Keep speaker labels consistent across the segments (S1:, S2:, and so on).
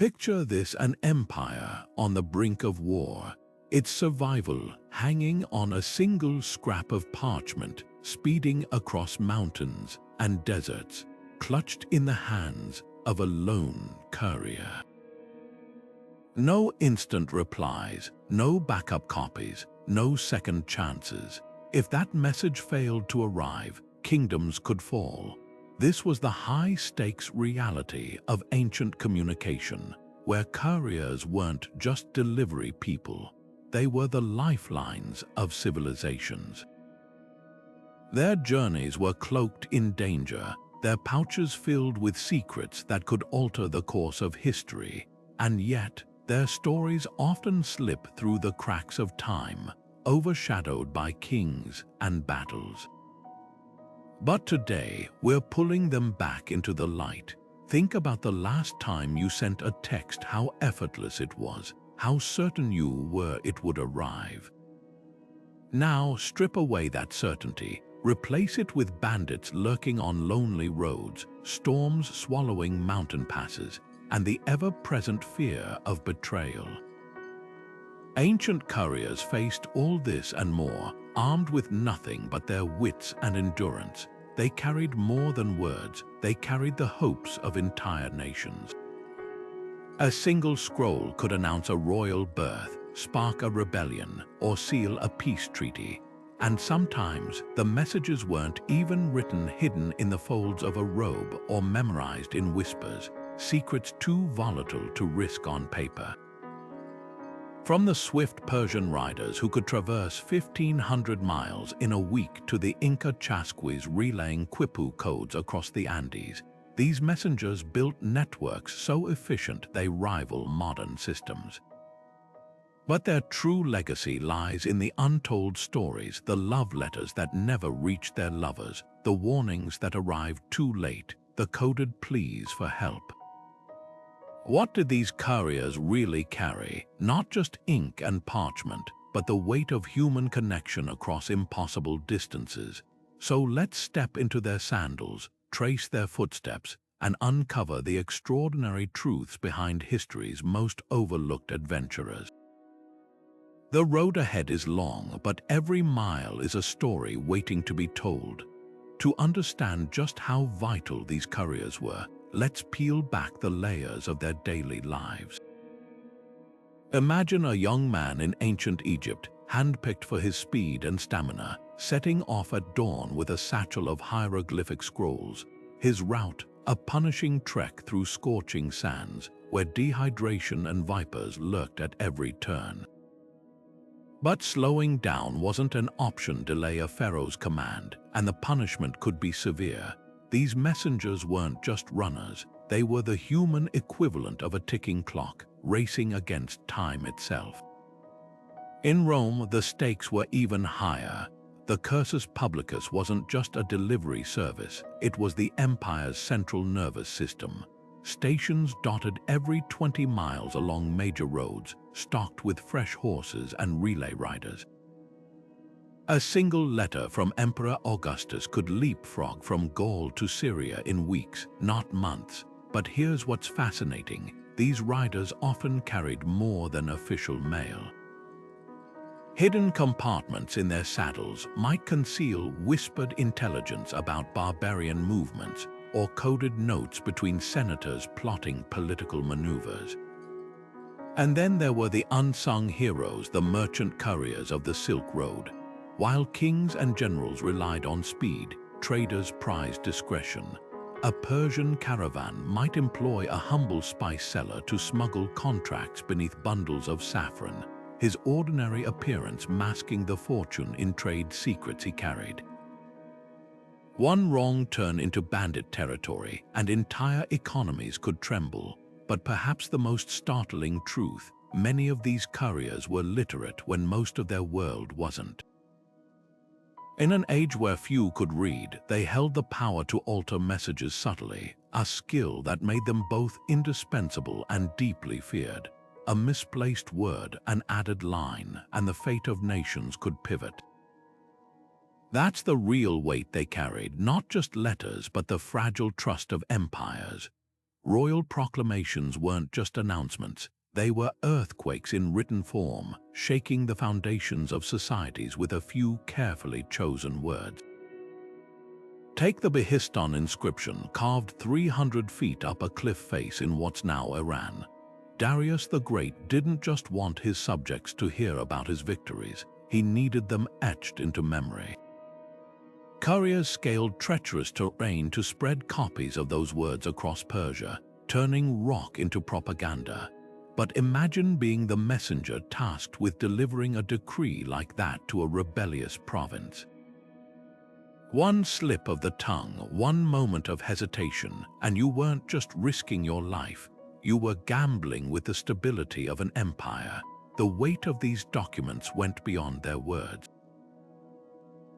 S1: Picture this: an empire on the brink of war, its survival hanging on a single scrap of parchment, speeding across mountains and deserts, clutched in the hands of a lone courier. No instant replies, no backup copies, no second chances. If that message failed to arrive, kingdoms could fall. This was the high-stakes reality of ancient communication, where couriers weren't just delivery people. They were the lifelines of civilizations. Their journeys were cloaked in danger, their pouches filled with secrets that could alter the course of history, and yet their stories often slip through the cracks of time, overshadowed by kings and battles. But today, we're pulling them back into the light. Think about the last time you sent a text, how effortless it was, how certain you were it would arrive. Now, strip away that certainty, replace it with bandits lurking on lonely roads, storms swallowing mountain passes, and the ever-present fear of betrayal. Ancient couriers faced all this and more, armed with nothing but their wits and endurance. They carried more than words, they carried the hopes of entire nations. A single scroll could announce a royal birth, spark a rebellion, or seal a peace treaty. And sometimes the messages weren't even written, hidden in the folds of a robe or memorized in whispers, secrets too volatile to risk on paper. From the swift Persian riders who could traverse 1,500 miles in a week to the Inca chasquis relaying quipu codes across the Andes, these messengers built networks so efficient they rival modern systems. But their true legacy lies in the untold stories, the love letters that never reached their lovers, the warnings that arrived too late, the coded pleas for help. What did these couriers really carry? Not just ink and parchment, but the weight of human connection across impossible distances. So let's step into their sandals, trace their footsteps, and uncover the extraordinary truths behind history's most overlooked adventurers. The road ahead is long, but every mile is a story waiting to be told. To understand just how vital these couriers were, let's peel back the layers of their daily lives. Imagine a young man in ancient Egypt, handpicked for his speed and stamina, setting off at dawn with a satchel of hieroglyphic scrolls. His route, a punishing trek through scorching sands, where dehydration and vipers lurked at every turn. But slowing down wasn't an option. Delay a pharaoh's command, and the punishment could be severe. These messengers weren't just runners, they were the human equivalent of a ticking clock, racing against time itself. In Rome, the stakes were even higher. The Cursus Publicus wasn't just a delivery service, it was the empire's central nervous system. Stations dotted every 20 miles along major roads, stocked with fresh horses and relay riders. A single letter from Emperor Augustus could leapfrog from Gaul to Syria in weeks, not months. But here's what's fascinating: these riders often carried more than official mail. Hidden compartments in their saddles might conceal whispered intelligence about barbarian movements, or coded notes between senators plotting political maneuvers. And then there were the unsung heroes, the merchant couriers of the Silk Road. While kings and generals relied on speed, traders prized discretion. A Persian caravan might employ a humble spice seller to smuggle contracts beneath bundles of saffron, his ordinary appearance masking the fortune in trade secrets he carried. One wrong turn into bandit territory, and entire economies could tremble. But perhaps the most startling truth: many of these couriers were literate when most of their world wasn't. In an age where few could read, they held the power to alter messages subtly, a skill that made them both indispensable and deeply feared. A misplaced word, an added line, and the fate of nations could pivot. That's the real weight they carried, not just letters, but the fragile trust of empires. Royal proclamations weren't just announcements. They were earthquakes in written form, shaking the foundations of societies with a few carefully chosen words. Take the Behistun inscription carved 300 feet up a cliff face in what's now Iran. Darius the Great didn't just want his subjects to hear about his victories, he needed them etched into memory. Couriers scaled treacherous terrain to spread copies of those words across Persia, turning rock into propaganda. But imagine being the messenger tasked with delivering a decree like that to a rebellious province. One slip of the tongue, one moment of hesitation, and you weren't just risking your life, you were gambling with the stability of an empire. The weight of these documents went beyond their words.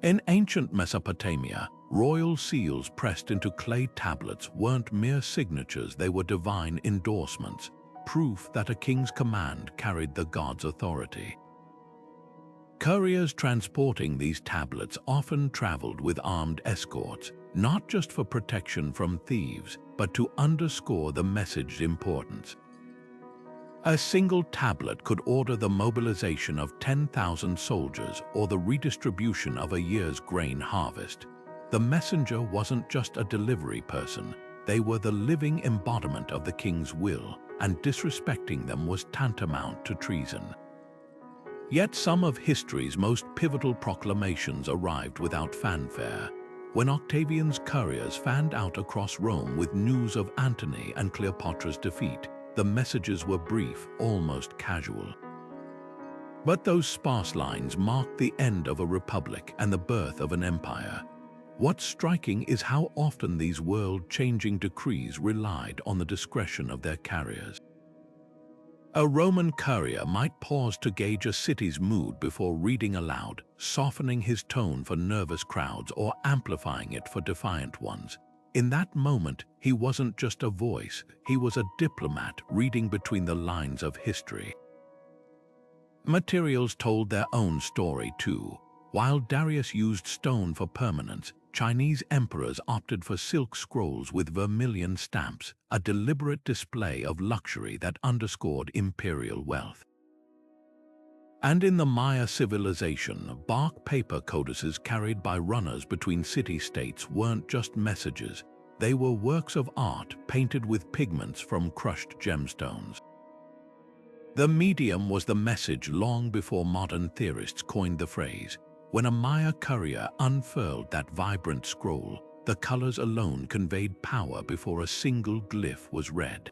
S1: In ancient Mesopotamia, royal seals pressed into clay tablets weren't mere signatures, they were divine endorsements, proof that a king's command carried the god's authority. Couriers transporting these tablets often traveled with armed escorts, not just for protection from thieves, but to underscore the message's importance. A single tablet could order the mobilization of 10,000 soldiers or the redistribution of a year's grain harvest. The messenger wasn't just a delivery person, they were the living embodiment of the king's will, and disrespecting them was tantamount to treason. Yet some of history's most pivotal proclamations arrived without fanfare. When Octavian's couriers fanned out across Rome with news of Antony and Cleopatra's defeat, the messages were brief, almost casual. But those sparse lines marked the end of a republic and the birth of an empire. What's striking is how often these world-changing decrees relied on the discretion of their carriers. A Roman courier might pause to gauge a city's mood before reading aloud, softening his tone for nervous crowds or amplifying it for defiant ones. In that moment, he wasn't just a voice, he was a diplomat reading between the lines of history. Materials told their own story too. While Darius used stone for permanence, Chinese emperors opted for silk scrolls with vermilion stamps, a deliberate display of luxury that underscored imperial wealth. And in the Maya civilization, bark paper codices carried by runners between city-states weren't just messages, they were works of art painted with pigments from crushed gemstones. The medium was the message long before modern theorists coined the phrase. When a Maya courier unfurled that vibrant scroll, the colors alone conveyed power before a single glyph was read.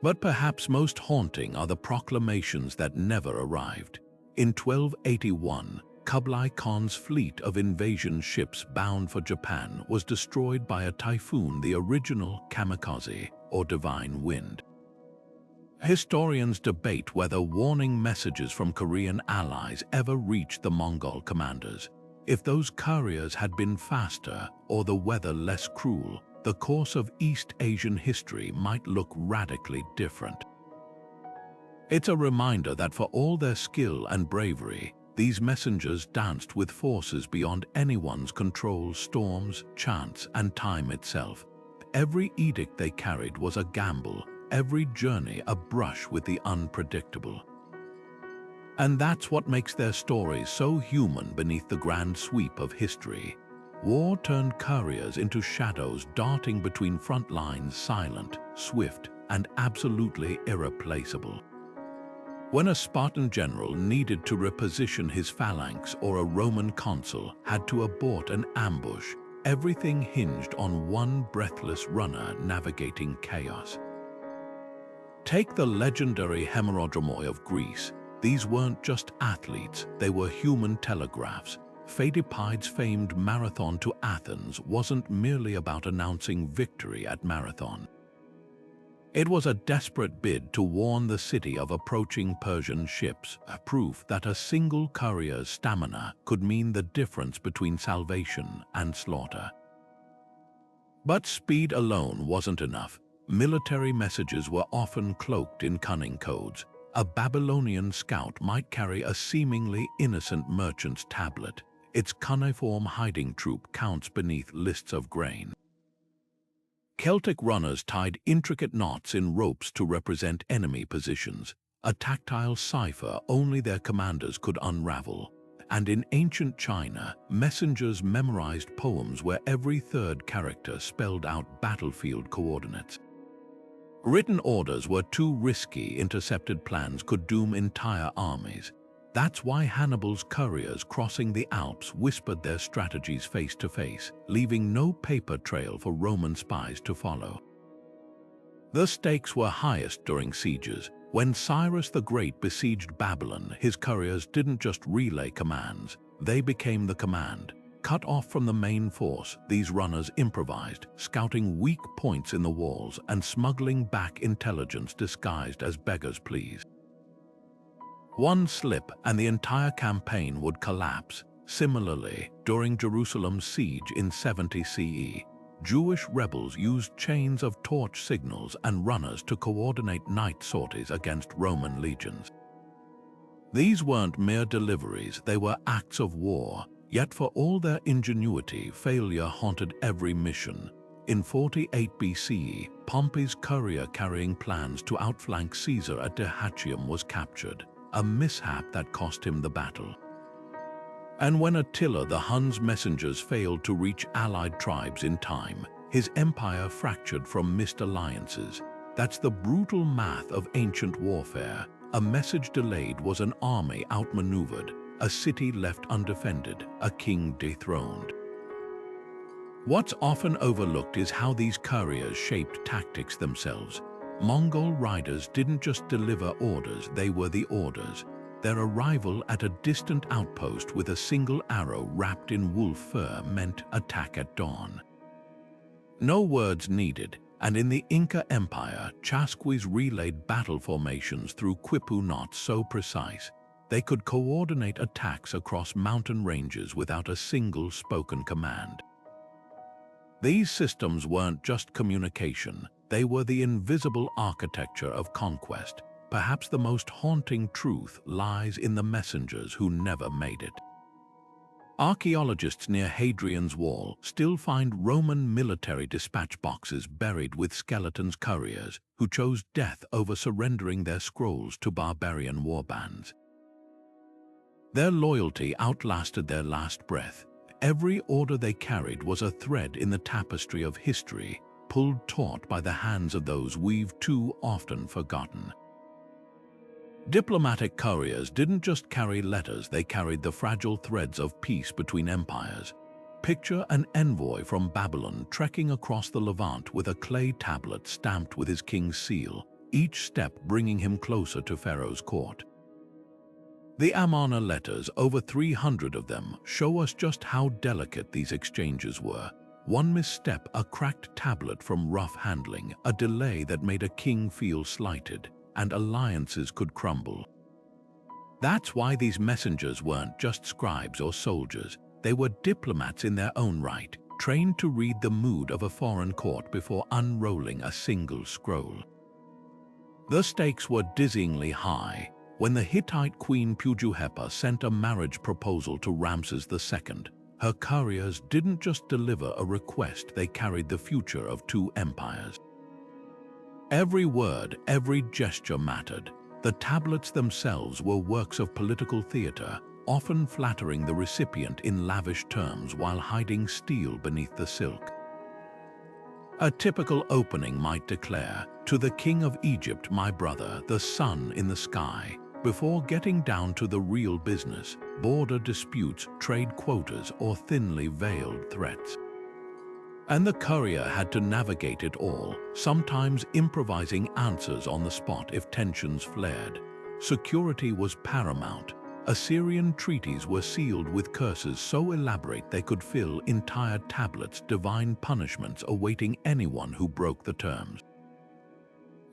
S1: But perhaps most haunting are the proclamations that never arrived. In 1281, Kublai Khan's fleet of invasion ships bound for Japan was destroyed by a typhoon, the original kamikaze, or divine wind. Historians debate whether warning messages from Korean allies ever reached the Mongol commanders. If those couriers had been faster or the weather less cruel, the course of East Asian history might look radically different. It's a reminder that for all their skill and bravery, these messengers danced with forces beyond anyone's control: storms, chance, and time itself. Every edict they carried was a gamble, every journey a brush with the unpredictable. And that's what makes their stories so human beneath the grand sweep of history. War turned couriers into shadows darting between front lines, silent, swift, and absolutely irreplaceable. When a Spartan general needed to reposition his phalanx or a Roman consul had to abort an ambush, everything hinged on one breathless runner navigating chaos. Take the legendary Hemerodromoi of Greece. These weren't just athletes, they were human telegraphs. Phidippides' famed marathon to Athens wasn't merely about announcing victory at Marathon. It was a desperate bid to warn the city of approaching Persian ships, a proof that a single courier's stamina could mean the difference between salvation and slaughter. But speed alone wasn't enough. Military messages were often cloaked in cunning codes. A Babylonian scout might carry a seemingly innocent merchant's tablet, its cuneiform hiding troop counts beneath lists of grain. Celtic runners tied intricate knots in ropes to represent enemy positions, a tactile cipher only their commanders could unravel. And in ancient China, messengers memorized poems where every third character spelled out battlefield coordinates. Written orders were too risky. Intercepted plans could doom entire armies. That's why Hannibal's couriers crossing the Alps whispered their strategies face to face, leaving no paper trail for Roman spies to follow. The stakes were highest during sieges. When Cyrus the Great besieged Babylon, his couriers didn't just relay commands, they became the command. Cut off from the main force, these runners improvised, scouting weak points in the walls and smuggling back intelligence disguised as beggars' pleas. One slip and the entire campaign would collapse. Similarly, during Jerusalem's siege in 70 CE, Jewish rebels used chains of torch signals and runners to coordinate night sorties against Roman legions. These weren't mere deliveries, they were acts of war, yet for all their ingenuity, failure haunted every mission. In 48 BCE, Pompey's courier carrying plans to outflank Caesar at Dyrrhachium was captured, a mishap that cost him the battle. And when Attila the Hun's messengers failed to reach allied tribes in time, his empire fractured from missed alliances. That's the brutal math of ancient warfare. A message delayed was an army outmaneuvered, a city left undefended, a king dethroned. What's often overlooked is how these couriers shaped tactics themselves. Mongol riders didn't just deliver orders, they were the orders. Their arrival at a distant outpost with a single arrow wrapped in wolf fur meant attack at dawn. No words needed, and in the Inca Empire, chasquis relayed battle formations through quipu knots so precise, they could coordinate attacks across mountain ranges without a single spoken command. These systems weren't just communication, they were the invisible architecture of conquest. Perhaps the most haunting truth lies in the messengers who never made it. Archaeologists near Hadrian's Wall still find Roman military dispatch boxes buried with skeletons couriers who chose death over surrendering their scrolls to barbarian warbands. Their loyalty outlasted their last breath. Every order they carried was a thread in the tapestry of history, pulled taut by the hands of those we've too often forgotten. Diplomatic couriers didn't just carry letters, they carried the fragile threads of peace between empires. Picture an envoy from Babylon trekking across the Levant with a clay tablet stamped with his king's seal, each step bringing him closer to Pharaoh's court. The Amarna letters, over 300 of them, show us just how delicate these exchanges were. One misstep, a cracked tablet from rough handling, a delay that made a king feel slighted, and alliances could crumble. That's why these messengers weren't just scribes or soldiers. They were diplomats in their own right, trained to read the mood of a foreign court before unrolling a single scroll. The stakes were dizzyingly high. When the Hittite queen Pujuhepa sent a marriage proposal to Ramses II, her couriers didn't just deliver a request, they carried the future of two empires. Every word, every gesture mattered. The tablets themselves were works of political theater, often flattering the recipient in lavish terms while hiding steel beneath the silk. A typical opening might declare, "To the king of Egypt, my brother, the sun in the sky," before getting down to the real business, border disputes, trade quotas, or thinly veiled threats. And the courier had to navigate it all, sometimes improvising answers on the spot if tensions flared. Security was paramount. Assyrian treaties were sealed with curses so elaborate they could fill entire tablets, divine punishments awaiting anyone who broke the terms.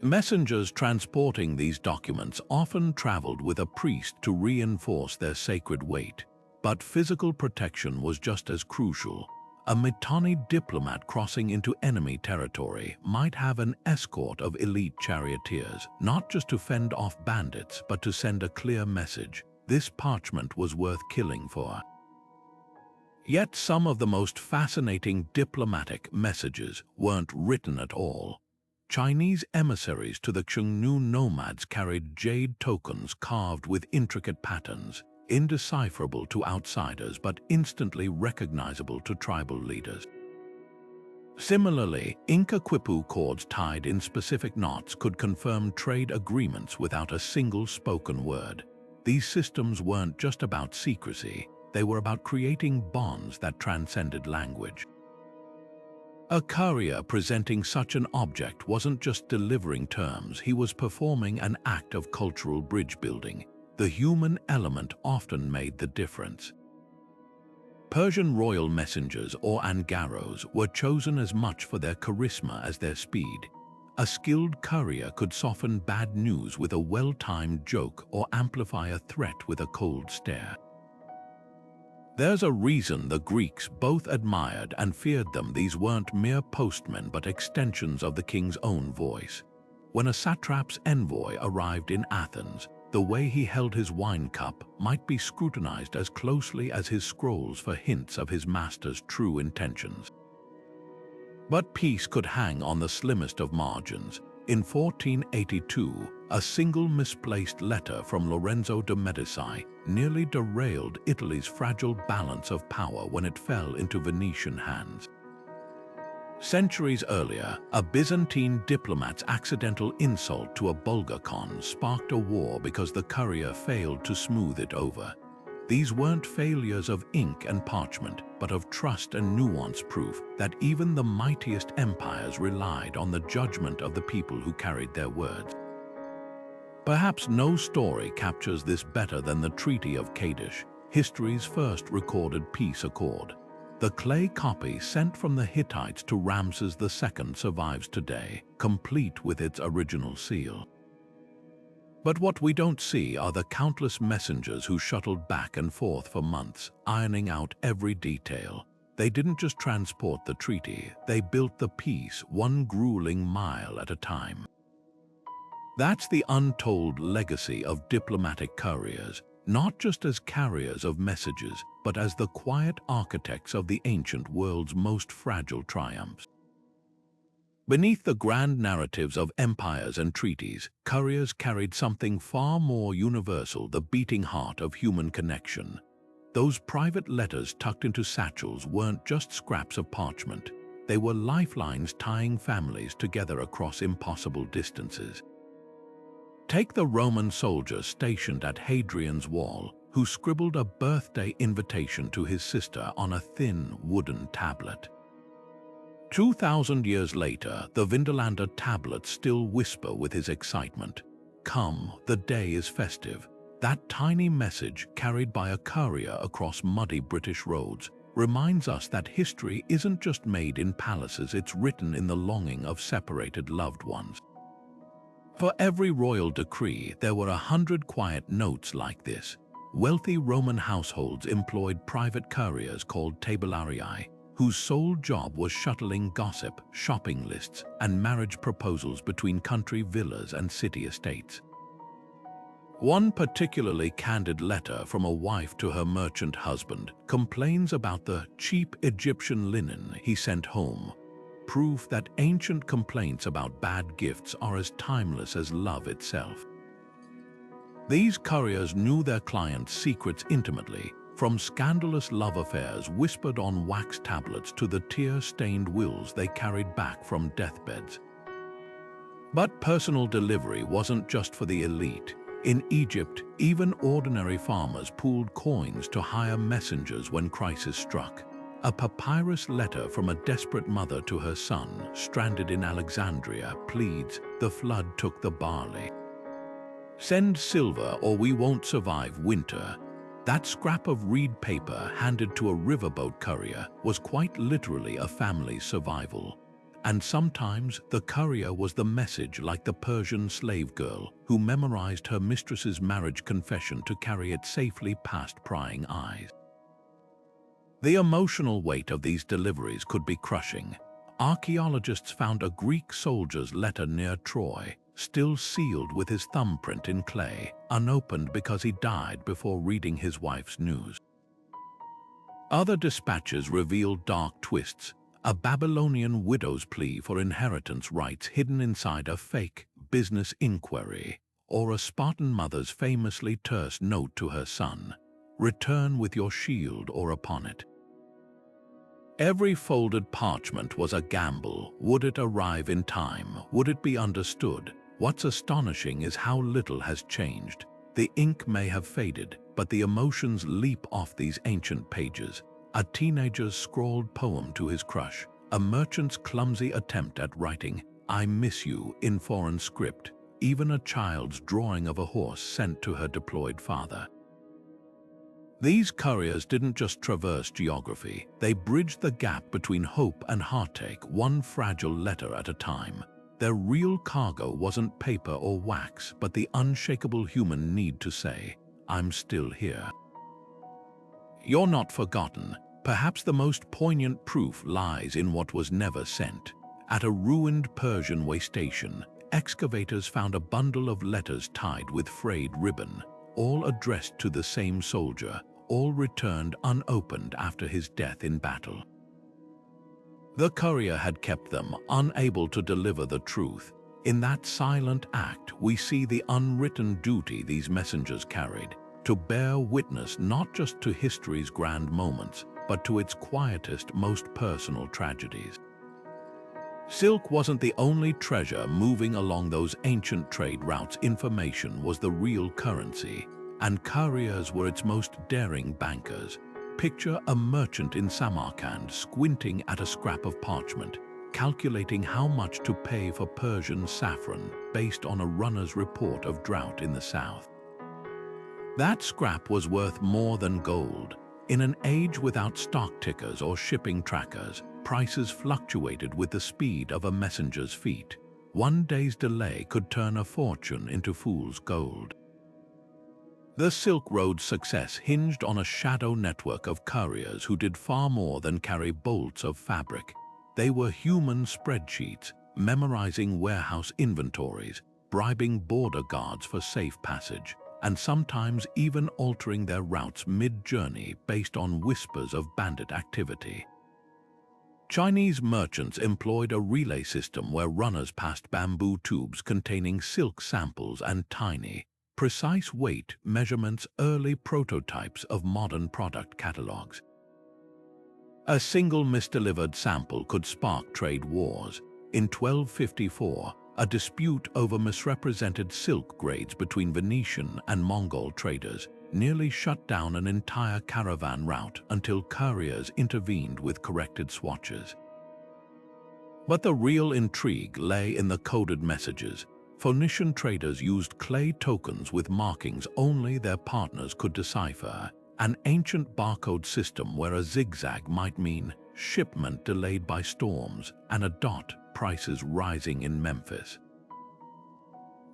S1: Messengers transporting these documents often traveled with a priest to reinforce their sacred weight. But physical protection was just as crucial. A Mitanni diplomat crossing into enemy territory might have an escort of elite charioteers, not just to fend off bandits, but to send a clear message: this parchment was worth killing for. Yet some of the most fascinating diplomatic messages weren't written at all. Chinese emissaries to the Xiongnu nomads carried jade tokens carved with intricate patterns, indecipherable to outsiders but instantly recognizable to tribal leaders. Similarly, Inca quipu cords tied in specific knots could confirm trade agreements without a single spoken word. These systems weren't just about secrecy, they were about creating bonds that transcended language. A courier presenting such an object wasn't just delivering terms, he was performing an act of cultural bridge building. The human element often made the difference. Persian royal messengers, or angaros, were chosen as much for their charisma as their speed. A skilled courier could soften bad news with a well-timed joke or amplify a threat with a cold stare. There's a reason the Greeks both admired and feared them. These weren't mere postmen but extensions of the king's own voice. When a satrap's envoy arrived in Athens, the way he held his wine cup might be scrutinized as closely as his scrolls for hints of his master's true intentions. But peace could hang on the slimmest of margins. In 1482, a single misplaced letter from Lorenzo de' Medici nearly derailed Italy's fragile balance of power when it fell into Venetian hands. Centuries earlier, a Byzantine diplomat's accidental insult to a Bulgar Khan sparked a war because the courier failed to smooth it over. These weren't failures of ink and parchment, but of trust and nuance, proof that even the mightiest empires relied on the judgment of the people who carried their words. Perhaps no story captures this better than the Treaty of Kadesh, history's first recorded peace accord. The clay copy sent from the Hittites to Ramses II survives today, complete with its original seal. But what we don't see are the countless messengers who shuttled back and forth for months, ironing out every detail. They didn't just transport the treaty, they built the peace one grueling mile at a time. That's the untold legacy of diplomatic couriers, not just as carriers of messages, but as the quiet architects of the ancient world's most fragile triumphs. Beneath the grand narratives of empires and treaties, couriers carried something far more universal, the beating heart of human connection. Those private letters tucked into satchels weren't just scraps of parchment. They were lifelines tying families together across impossible distances. Take the Roman soldier stationed at Hadrian's Wall, who scribbled a birthday invitation to his sister on a thin wooden tablet. 2,000 years later, the Vindolanda tablets still whisper with his excitement. "Come, the day is festive." That tiny message, carried by a courier across muddy British roads, reminds us that history isn't just made in palaces, it's written in the longing of separated loved ones. For every royal decree, there were 100 quiet notes like this. Wealthy Roman households employed private couriers called tabularii, whose sole job was shuttling gossip, shopping lists, and marriage proposals between country villas and city estates. One particularly candid letter from a wife to her merchant husband complains about the cheap Egyptian linen he sent home, proof that ancient complaints about bad gifts are as timeless as love itself. These couriers knew their clients' secrets intimately, from scandalous love affairs whispered on wax tablets to the tear-stained wills they carried back from deathbeds. But personal delivery wasn't just for the elite. In Egypt, even ordinary farmers pooled coins to hire messengers when crisis struck. A papyrus letter from a desperate mother to her son, stranded in Alexandria, pleads, "The flood took the barley. Send silver or we won't survive winter." That scrap of reed paper handed to a riverboat courier was quite literally a family's survival. And sometimes the courier was the message, like the Persian slave girl who memorized her mistress's marriage confession to carry it safely past prying eyes. The emotional weight of these deliveries could be crushing. Archaeologists found a Greek soldier's letter near Troy, still sealed with his thumbprint in clay, unopened because he died before reading his wife's news. Other dispatches revealed dark twists, a Babylonian widow's plea for inheritance rights hidden inside a fake business inquiry, or a Spartan mother's famously terse note to her son, "Return with your shield or upon it." Every folded parchment was a gamble. Would it arrive in time? Would it be understood? What's astonishing is how little has changed. The ink may have faded, but the emotions leap off these ancient pages. A teenager's scrawled poem to his crush, a merchant's clumsy attempt at writing "I miss you" in foreign script, even a child's drawing of a horse sent to her deployed father. These couriers didn't just traverse geography, they bridged the gap between hope and heartache, one fragile letter at a time. Their real cargo wasn't paper or wax, but the unshakable human need to say, "I'm still here." You're not forgotten. Perhaps the most poignant proof lies in what was never sent. At a ruined Persian way station, excavators found a bundle of letters tied with frayed ribbon, all addressed to the same soldier, all returned unopened after his death in battle. The courier had kept them, unable to deliver the truth. In that silent act, we see the unwritten duty these messengers carried, to bear witness not just to history's grand moments, but to its quietest, most personal tragedies. Silk wasn't the only treasure moving along those ancient trade routes. Information was the real currency, and couriers were its most daring bankers. Picture a merchant in Samarkand squinting at a scrap of parchment, calculating how much to pay for Persian saffron based on a runner's report of drought in the south. That scrap was worth more than gold. In an age without stock tickers or shipping trackers, prices fluctuated with the speed of a messenger's feet. One day's delay could turn a fortune into fool's gold. The Silk Road's success hinged on a shadow network of couriers who did far more than carry bolts of fabric. They were human spreadsheets, memorizing warehouse inventories, bribing border guards for safe passage, and sometimes even altering their routes mid-journey based on whispers of bandit activity. Chinese merchants employed a relay system where runners passed bamboo tubes containing silk samples and tiny, precise weight measurements, early prototypes of modern product catalogs. A single misdelivered sample could spark trade wars. In 1254, a dispute over misrepresented silk grades between Venetian and Mongol traders nearly shut down an entire caravan route until couriers intervened with corrected swatches. But the real intrigue lay in the coded messages. Phoenician traders used clay tokens with markings only their partners could decipher, an ancient barcode system where a zigzag might mean shipment delayed by storms and a dot prices rising in Memphis.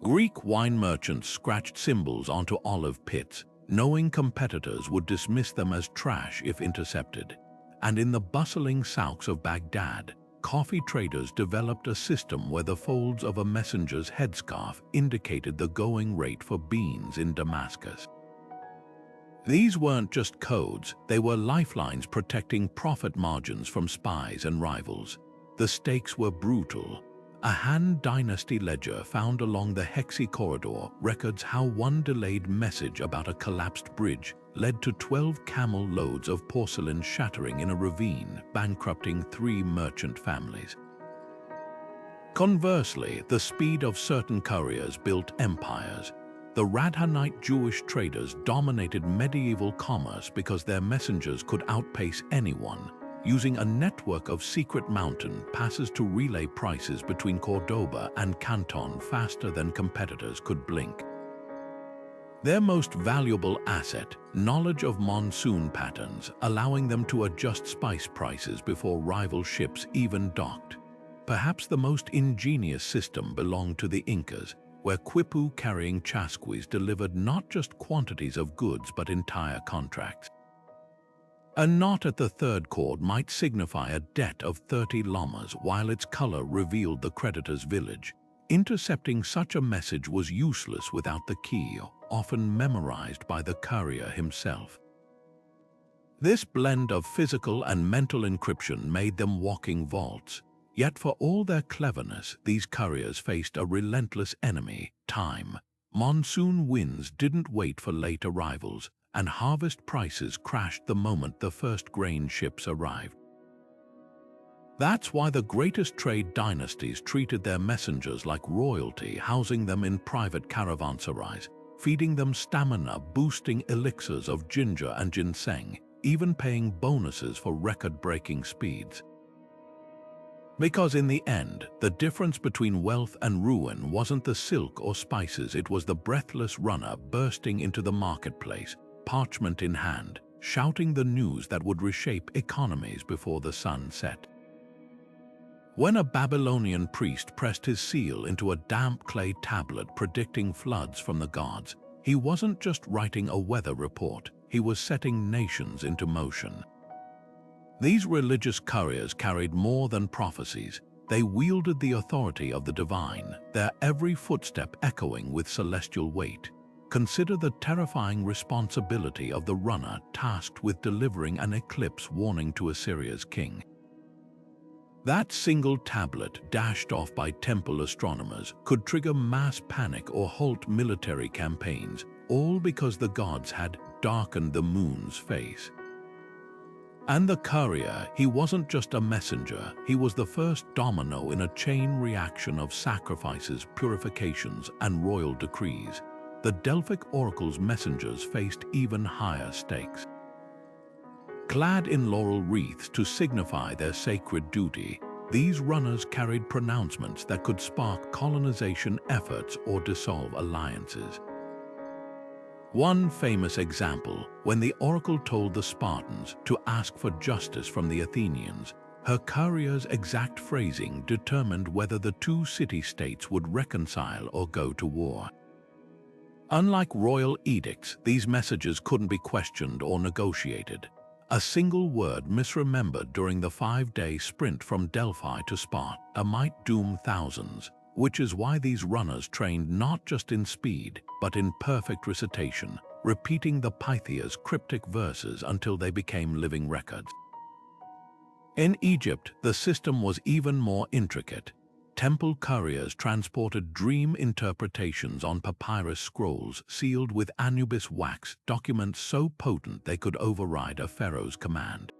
S1: Greek wine merchants scratched symbols onto olive pits, knowing competitors would dismiss them as trash if intercepted. And in the bustling souks of Baghdad, coffee traders developed a system where the folds of a messenger's headscarf indicated the going rate for beans in Damascus. These weren't just codes, they were lifelines protecting profit margins from spies and rivals. The stakes were brutal. A Han Dynasty ledger found along the Hexi corridor records how one delayed message about a collapsed bridge led to 12 camel loads of porcelain shattering in a ravine, bankrupting 3 merchant families. Conversely, the speed of certain couriers built empires. The Radhanite Jewish traders dominated medieval commerce because their messengers could outpace anyone, using a network of secret mountain passes to relay prices between Cordoba and Canton faster than competitors could blink. Their most valuable asset, knowledge of monsoon patterns, allowing them to adjust spice prices before rival ships even docked. Perhaps the most ingenious system belonged to the Incas, where quipu carrying chasquis delivered not just quantities of goods but entire contracts. A knot at the third cord might signify a debt of 30 llamas, while its color revealed the creditor's village. Intercepting such a message was useless without the key, often memorized by the courier himself. This blend of physical and mental encryption made them walking vaults. Yet for all their cleverness, these couriers faced a relentless enemy, time. Monsoon winds didn't wait for late arrivals, and harvest prices crashed the moment the first grain ships arrived. That's why the greatest trade dynasties treated their messengers like royalty, housing them in private caravanserais, feeding them stamina-boosting elixirs of ginger and ginseng, even paying bonuses for record-breaking speeds. Because in the end, the difference between wealth and ruin wasn't the silk or spices, it was the breathless runner bursting into the marketplace, parchment in hand, shouting the news that would reshape economies before the sun set. When a Babylonian priest pressed his seal into a damp clay tablet predicting floods from the gods, he wasn't just writing a weather report, he was setting nations into motion. These religious couriers carried more than prophecies. They wielded the authority of the divine, their every footstep echoing with celestial weight. Consider the terrifying responsibility of the runner tasked with delivering an eclipse warning to Assyria's king. That single tablet, dashed off by temple astronomers, could trigger mass panic or halt military campaigns, all because the gods had darkened the moon's face. And the courier, he wasn't just a messenger, he was the first domino in a chain reaction of sacrifices, purifications, and royal decrees. The Delphic oracle's messengers faced even higher stakes. Clad in laurel wreaths to signify their sacred duty, these runners carried pronouncements that could spark colonization efforts or dissolve alliances. One famous example, when the oracle told the Spartans to ask for justice from the Athenians, her courier's exact phrasing determined whether the two city-states would reconcile or go to war. Unlike royal edicts, these messages couldn't be questioned or negotiated. A single word misremembered during the 5-day sprint from Delphi to Sparta might doom thousands, which is why these runners trained not just in speed, but in perfect recitation, repeating the Pythia's cryptic verses until they became living records. In Egypt, the system was even more intricate. Temple couriers transported dream interpretations on papyrus scrolls sealed with Anubis wax, documents so potent they could override a pharaoh's command.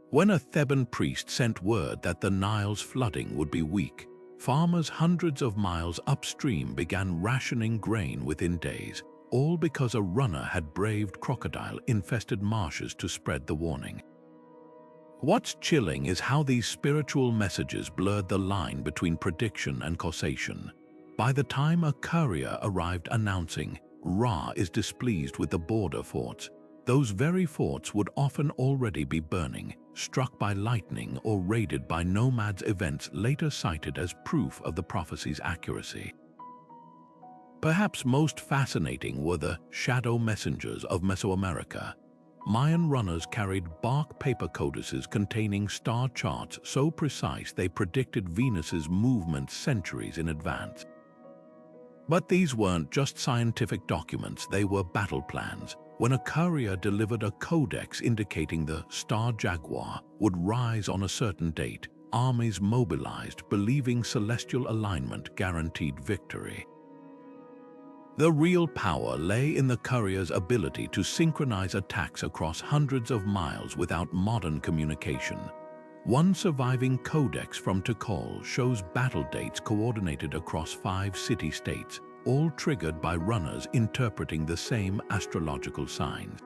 S1: When a Theban priest sent word that the Nile's flooding would be weak, farmers hundreds of miles upstream began rationing grain within days, all because a runner had braved crocodile-infested marshes to spread the warning. What's chilling is how these spiritual messages blurred the line between prediction and causation. By the time a courier arrived announcing, "Ra is displeased with the border forts," those very forts would often already be burning, struck by lightning or raided by nomads, events later cited as proof of the prophecy's accuracy. Perhaps most fascinating were the shadow messengers of Mesoamerica. Mayan runners carried bark paper codices containing star charts so precise they predicted Venus's movement centuries in advance. But these weren't just scientific documents, they were battle plans. When a courier delivered a codex indicating the star jaguar would rise on a certain date, armies mobilized, believing celestial alignment guaranteed victory. The real power lay in the courier's ability to synchronize attacks across hundreds of miles without modern communication. One surviving codex from Tikal shows battle dates coordinated across 5 city-states, all triggered by runners interpreting the same astrological signs.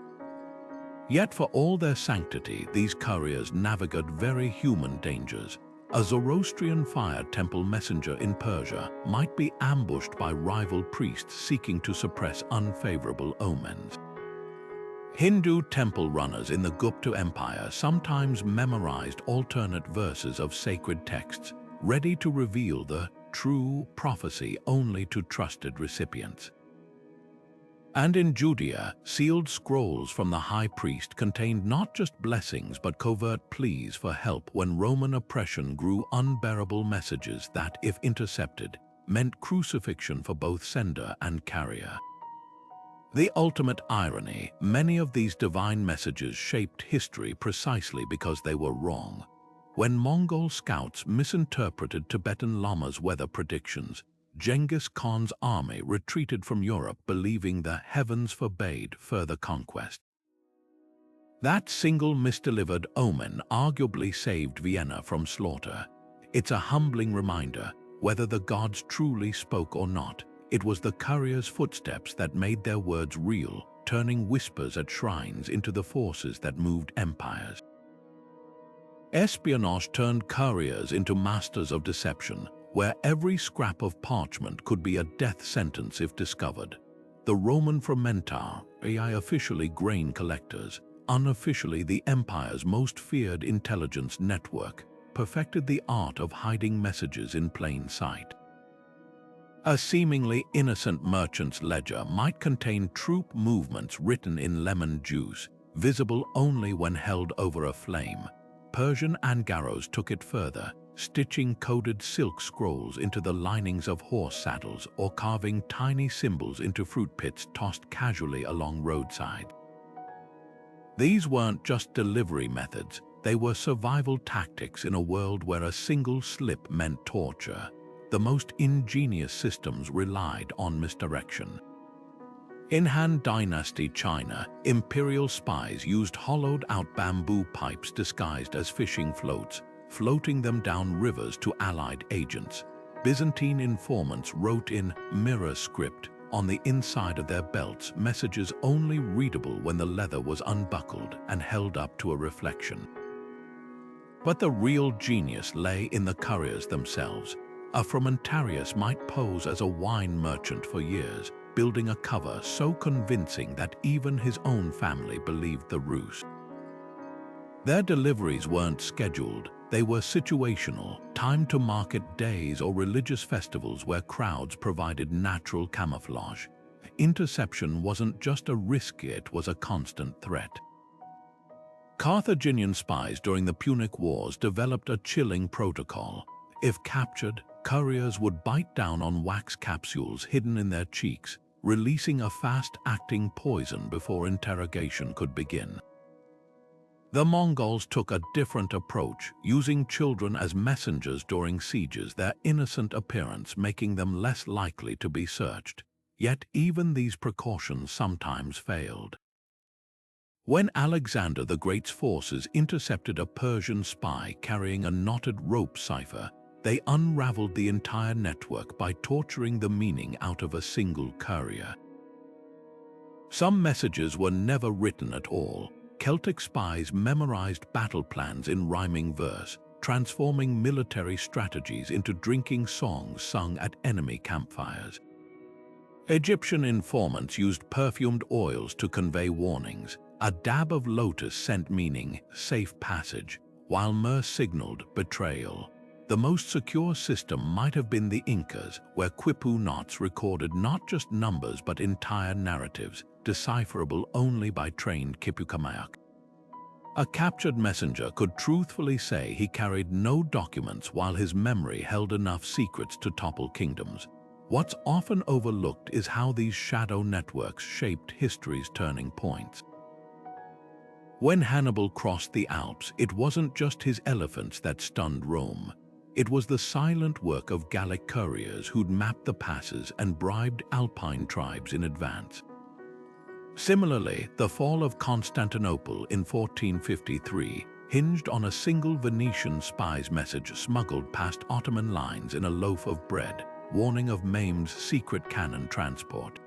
S1: Yet for all their sanctity, these couriers navigated very human dangers. A Zoroastrian fire temple messenger in Persia might be ambushed by rival priests seeking to suppress unfavorable omens. Hindu temple runners in the Gupta Empire sometimes memorized alternate verses of sacred texts, ready to reveal the true prophecy only to trusted recipients. And in Judea, sealed scrolls from the high priest contained not just blessings but covert pleas for help when Roman oppression grew unbearable, messages that, if intercepted, meant crucifixion for both sender and carrier. The ultimate irony, many of these divine messages shaped history precisely because they were wrong. When Mongol scouts misinterpreted Tibetan Lama's weather predictions, Genghis Khan's army retreated from Europe believing the heavens forbade further conquest. That single misdelivered omen arguably saved Vienna from slaughter. It's a humbling reminder, whether the gods truly spoke or not, it was the couriers' footsteps that made their words real, turning whispers at shrines into the forces that moved empires. Espionage turned couriers into masters of deception, where every scrap of parchment could be a death sentence if discovered. The Roman fermentar, officially grain collectors, unofficially the empire's most feared intelligence network, perfected the art of hiding messages in plain sight. A seemingly innocent merchant's ledger might contain troop movements written in lemon juice, visible only when held over a flame. Persian angaros took it further, stitching coded silk scrolls into the linings of horse saddles or carving tiny symbols into fruit pits tossed casually along roadside. These weren't just delivery methods, they were survival tactics in a world where a single slip meant torture. The most ingenious systems relied on misdirection. In Han Dynasty China, imperial spies used hollowed-out bamboo pipes disguised as fishing floats, floating them down rivers to allied agents. Byzantine informants wrote in mirror script on the inside of their belts messages only readable when the leather was unbuckled and held up to a reflection. But the real genius lay in the couriers themselves. A frumentarius might pose as a wine merchant for years, building a cover so convincing that even his own family believed the ruse. Their deliveries weren't scheduled, they were situational, timed to market days or religious festivals where crowds provided natural camouflage. Interception wasn't just a risk, it was a constant threat. Carthaginian spies during the Punic Wars developed a chilling protocol. If captured, couriers would bite down on wax capsules hidden in their cheeks, releasing a fast-acting poison before interrogation could begin. The Mongols took a different approach, using children as messengers during sieges, their innocent appearance making them less likely to be searched. Yet even these precautions sometimes failed. When Alexander the Great's forces intercepted a Persian spy carrying a knotted rope cipher, they unraveled the entire network by torturing the meaning out of a single courier. Some messages were never written at all. Celtic spies memorized battle plans in rhyming verse, transforming military strategies into drinking songs sung at enemy campfires. Egyptian informants used perfumed oils to convey warnings. A dab of lotus sent meaning, safe passage, while myrrh signaled betrayal. The most secure system might have been the Incas, where quipu knots recorded not just numbers but entire narratives, decipherable only by trained kipukamayak. A captured messenger could truthfully say he carried no documents while his memory held enough secrets to topple kingdoms. What's often overlooked is how these shadow networks shaped history's turning points. When Hannibal crossed the Alps, it wasn't just his elephants that stunned Rome. It was the silent work of Gallic couriers who'd mapped the passes and bribed Alpine tribes in advance. Similarly, the fall of Constantinople in 1453 hinged on a single Venetian spy's message smuggled past Ottoman lines in a loaf of bread, warning of Mehmed's secret cannon transport.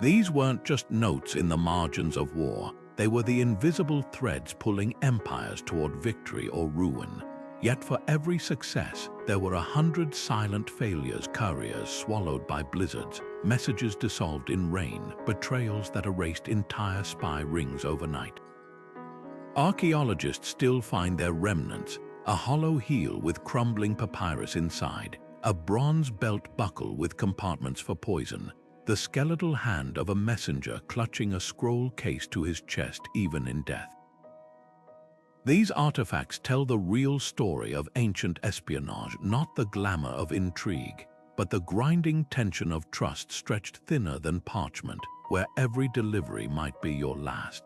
S1: These weren't just notes in the margins of war, they were the invisible threads pulling empires toward victory or ruin. Yet for every success, there were 100 silent failures, couriers swallowed by blizzards, messages dissolved in rain, betrayals that erased entire spy rings overnight. Archaeologists still find their remnants, a hollow heel with crumbling papyrus inside, a bronze belt buckle with compartments for poison, the skeletal hand of a messenger clutching a scroll case to his chest even in death. These artifacts tell the real story of ancient espionage, not the glamour of intrigue. but the grinding tension of trust stretched thinner than parchment, where every delivery might be your last.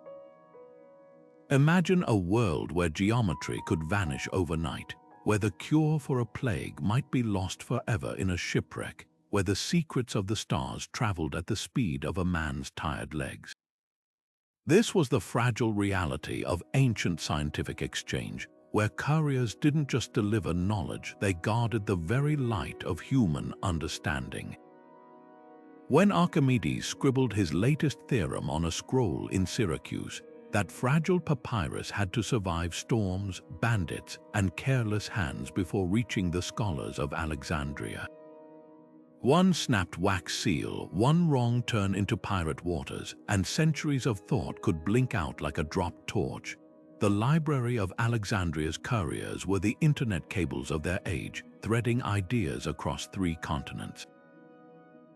S1: Imagine a world where geometry could vanish overnight, where the cure for a plague might be lost forever in a shipwreck, where the secrets of the stars traveled at the speed of a man's tired legs. This was the fragile reality of ancient scientific exchange, where couriers didn't just deliver knowledge, they guarded the very light of human understanding. When Archimedes scribbled his latest theorem on a scroll in Syracuse, that fragile papyrus had to survive storms, bandits, and careless hands before reaching the scholars of Alexandria. One snapped wax seal, one wrong turn into pirate waters, and centuries of thought could blink out like a dropped torch. The library of Alexandria's couriers were the internet cables of their age, threading ideas across 3 continents.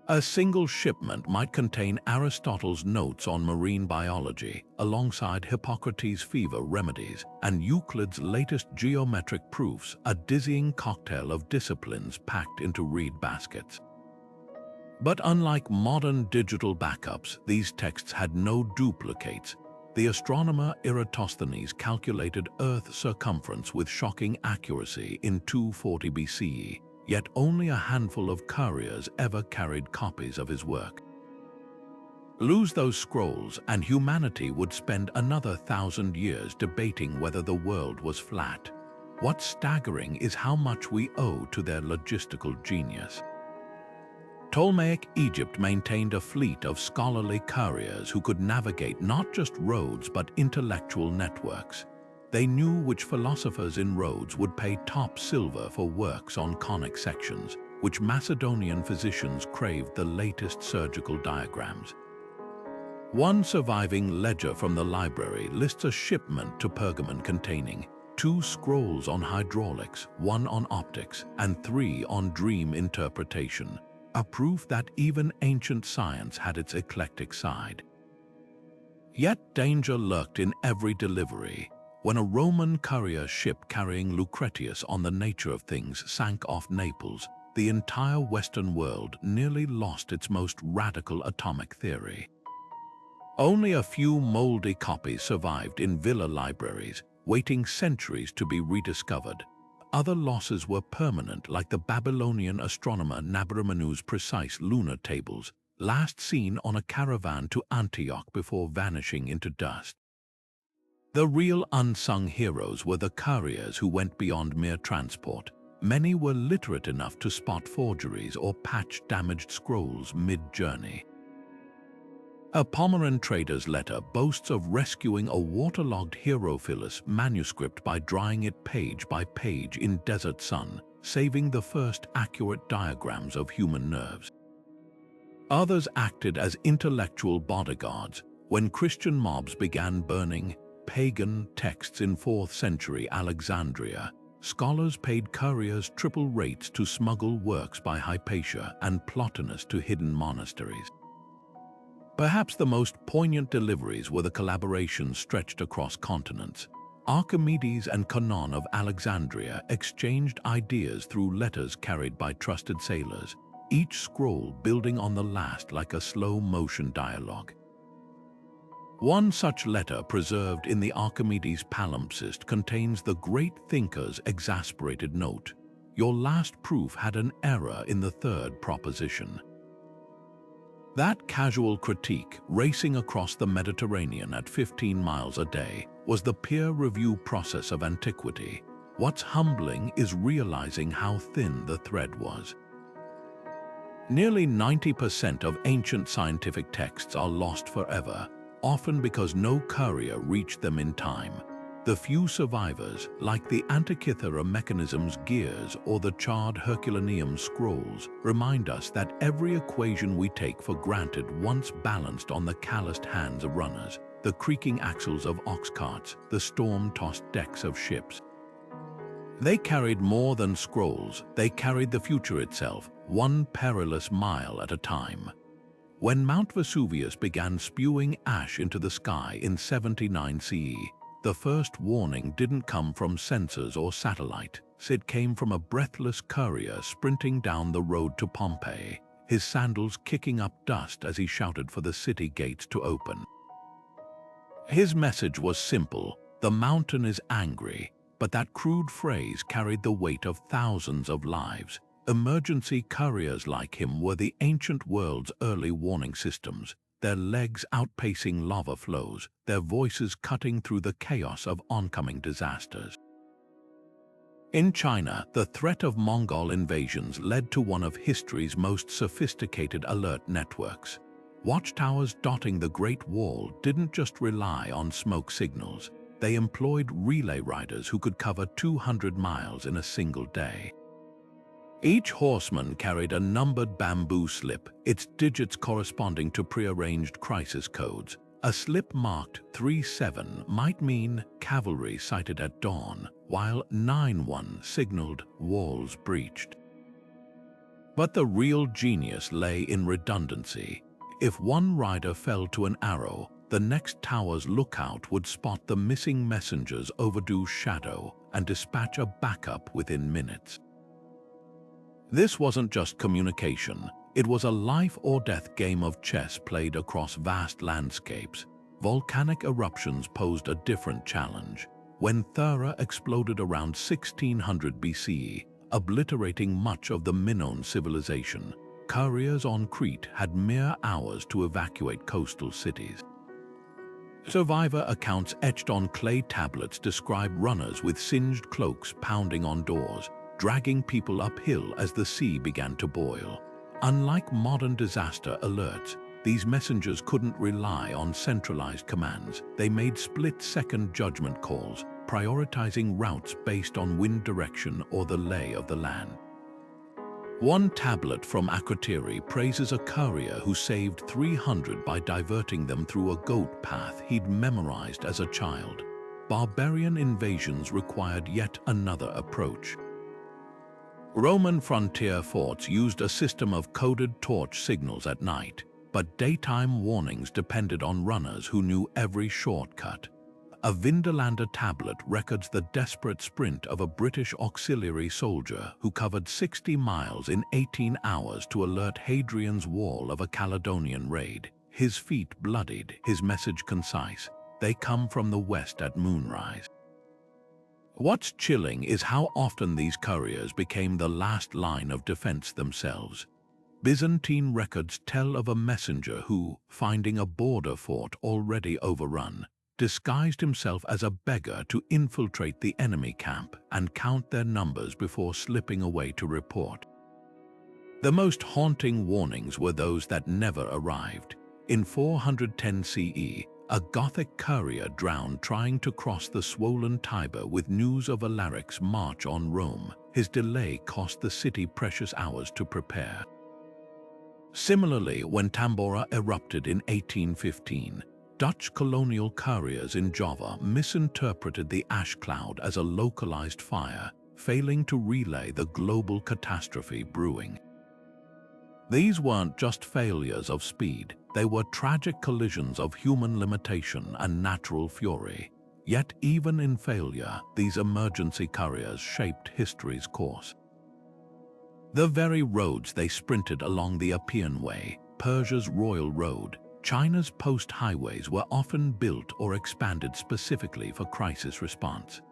S1: A single shipment might contain Aristotle's notes on marine biology, alongside Hippocrates' fever remedies, and Euclid's latest geometric proofs, a dizzying cocktail of disciplines packed into reed baskets. But unlike modern digital backups, these texts had no duplicates. The astronomer Eratosthenes calculated Earth's circumference with shocking accuracy in 240 BCE, yet only a handful of couriers ever carried copies of his work. Lose those scrolls, and humanity would spend another 1,000 years debating whether the world was flat. What's staggering is how much we owe to their logistical genius. Ptolemaic Egypt maintained a fleet of scholarly couriers who could navigate not just roads but intellectual networks. They knew which philosophers in Rhodes would pay top silver for works on conic sections, which Macedonian physicians craved the latest surgical diagrams. One surviving ledger from the library lists a shipment to Pergamon containing 2 scrolls on hydraulics, 1 on optics, and 3 on dream interpretation, a proof that even ancient science had its eclectic side. Yet danger lurked in every delivery. When a Roman courier ship carrying Lucretius on the nature of things sank off Naples, the entire Western world nearly lost its most radical atomic theory. Only a few moldy copies survived in villa libraries, waiting centuries to be rediscovered. Other losses were permanent, like the Babylonian astronomer Nabarmenu's precise lunar tables, last seen on a caravan to Antioch before vanishing into dust. The real unsung heroes were the couriers who went beyond mere transport. Many were literate enough to spot forgeries or patch damaged scrolls mid-journey. A Pomeran trader's letter boasts of rescuing a waterlogged Hierophilus manuscript by drying it page by page in desert sun, saving the first accurate diagrams of human nerves. Others acted as intellectual bodyguards when Christian mobs began burning pagan texts in 4th century Alexandria. Scholars paid couriers triple rates to smuggle works by Hypatia and Plotinus to hidden monasteries. Perhaps the most poignant deliveries were the collaborations stretched across continents. Archimedes and Conon of Alexandria exchanged ideas through letters carried by trusted sailors, each scroll building on the last like a slow-motion dialogue. One such letter preserved in the Archimedes palimpsest contains the great thinker's exasperated note: "Your last proof had an error in the 3rd proposition." That casual critique, racing across the Mediterranean at 15 miles a day, was the peer review process of antiquity. What's humbling is realizing how thin the thread was. Nearly 90% of ancient scientific texts are lost forever, often because no courier reached them in time. The few survivors, like the Antikythera mechanism's gears or the charred Herculaneum scrolls, remind us that every equation we take for granted once balanced on the calloused hands of runners, the creaking axles of ox carts, the storm-tossed decks of ships. They carried more than scrolls, they carried the future itself, one perilous mile at a time. When Mount Vesuvius began spewing ash into the sky in 79 CE, the first warning didn't come from sensors or satellite. It came from a breathless courier sprinting down the road to Pompeii, his sandals kicking up dust as he shouted for the city gates to open. His message was simple: the mountain is angry, but that crude phrase carried the weight of thousands of lives. Emergency couriers like him were the ancient world's early warning systems, their legs outpacing lava flows, their voices cutting through the chaos of oncoming disasters. In China, the threat of Mongol invasions led to one of history's most sophisticated alert networks. Watchtowers dotting the Great Wall didn't just rely on smoke signals. They employed relay riders who could cover 200 miles in a single day. Each horseman carried a numbered bamboo slip, its digits corresponding to prearranged crisis codes. A slip marked 37 might mean cavalry sighted at dawn, while 91 signaled walls breached. But the real genius lay in redundancy. If one rider fell to an arrow, the next tower's lookout would spot the missing messenger's overdue shadow and dispatch a backup within minutes. This wasn't just communication, it was a life-or-death game of chess played across vast landscapes. Volcanic eruptions posed a different challenge. When Thera exploded around 1600 BCE, obliterating much of the Minoan civilization, couriers on Crete had mere hours to evacuate coastal cities. Survivor accounts etched on clay tablets describe runners with singed cloaks pounding on doors, dragging people uphill as the sea began to boil. Unlike modern disaster alerts, these messengers couldn't rely on centralized commands. They made split-second judgment calls, prioritizing routes based on wind direction or the lay of the land. One tablet from Akrotiri praises a courier who saved 300 by diverting them through a goat path he'd memorized as a child. Barbarian invasions required yet another approach. Roman frontier forts used a system of coded torch signals at night, but daytime warnings depended on runners who knew every shortcut. A Vindolanda tablet records the desperate sprint of a British auxiliary soldier who covered 60 miles in 18 hours to alert Hadrian's Wall of a Caledonian raid. His feet bloodied, his message concise: they come from the west at moonrise. What's chilling is how often these couriers became the last line of defense themselves. Byzantine records tell of a messenger who, finding a border fort already overrun, disguised himself as a beggar to infiltrate the enemy camp and count their numbers before slipping away to report. The most haunting warnings were those that never arrived. In 410 CE, a Gothic courier drowned trying to cross the swollen Tiber with news of Alaric's march on Rome. His delay cost the city precious hours to prepare. Similarly, when Tambora erupted in 1815, Dutch colonial couriers in Java misinterpreted the ash cloud as a localized fire, failing to relay the global catastrophe brewing. These weren't just failures of speed, they were tragic collisions of human limitation and natural fury. Yet even in failure, these emergency couriers shaped history's course. The very roads they sprinted along, the Appian Way, Persia's royal road, China's post highways, were often built or expanded specifically for crisis response.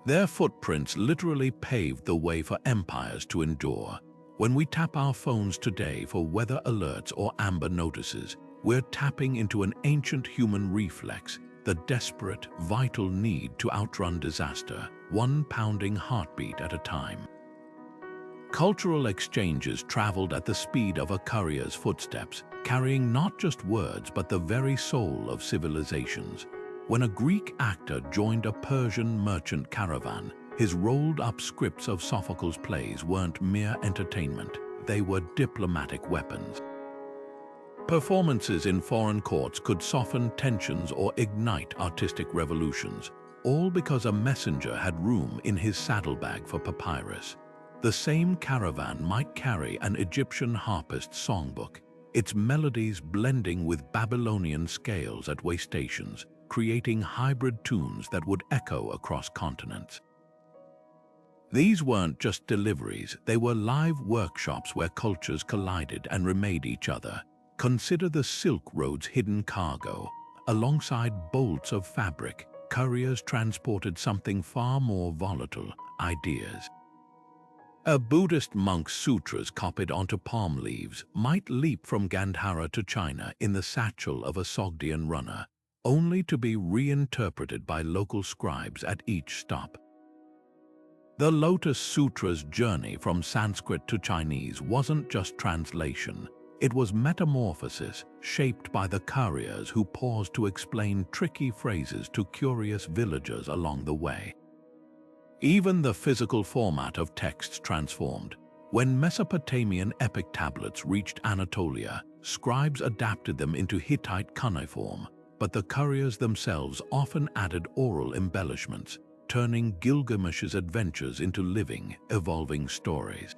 S1: Their footprints literally paved the way for empires to endure. When we tap our phones today for weather alerts or amber notices, we're tapping into an ancient human reflex, the desperate, vital need to outrun disaster, one pounding heartbeat at a time. Cultural exchanges traveled at the speed of a courier's footsteps, carrying not just words but the very soul of civilizations. When a Greek actor joined a Persian merchant caravan, his rolled-up scripts of Sophocles' plays weren't mere entertainment, they were diplomatic weapons. Performances in foreign courts could soften tensions or ignite artistic revolutions, all because a messenger had room in his saddlebag for papyrus. The same caravan might carry an Egyptian harpist's songbook, its melodies blending with Babylonian scales at way stations, creating hybrid tunes that would echo across continents. These weren't just deliveries, they were live workshops where cultures collided and remade each other. Consider the Silk Road's hidden cargo. Alongside bolts of fabric, couriers transported something far more volatile: ideas. A Buddhist monk's sutras copied onto palm leaves might leap from Gandhara to China in the satchel of a Sogdian runner, only to be reinterpreted by local scribes at each stop. The Lotus Sutra's journey from Sanskrit to Chinese wasn't just translation, it was metamorphosis shaped by the couriers who paused to explain tricky phrases to curious villagers along the way. Even the physical format of texts transformed. When Mesopotamian epic tablets reached Anatolia, scribes adapted them into Hittite cuneiform, but the couriers themselves often added oral embellishments, turning Gilgamesh's adventures into living, evolving stories.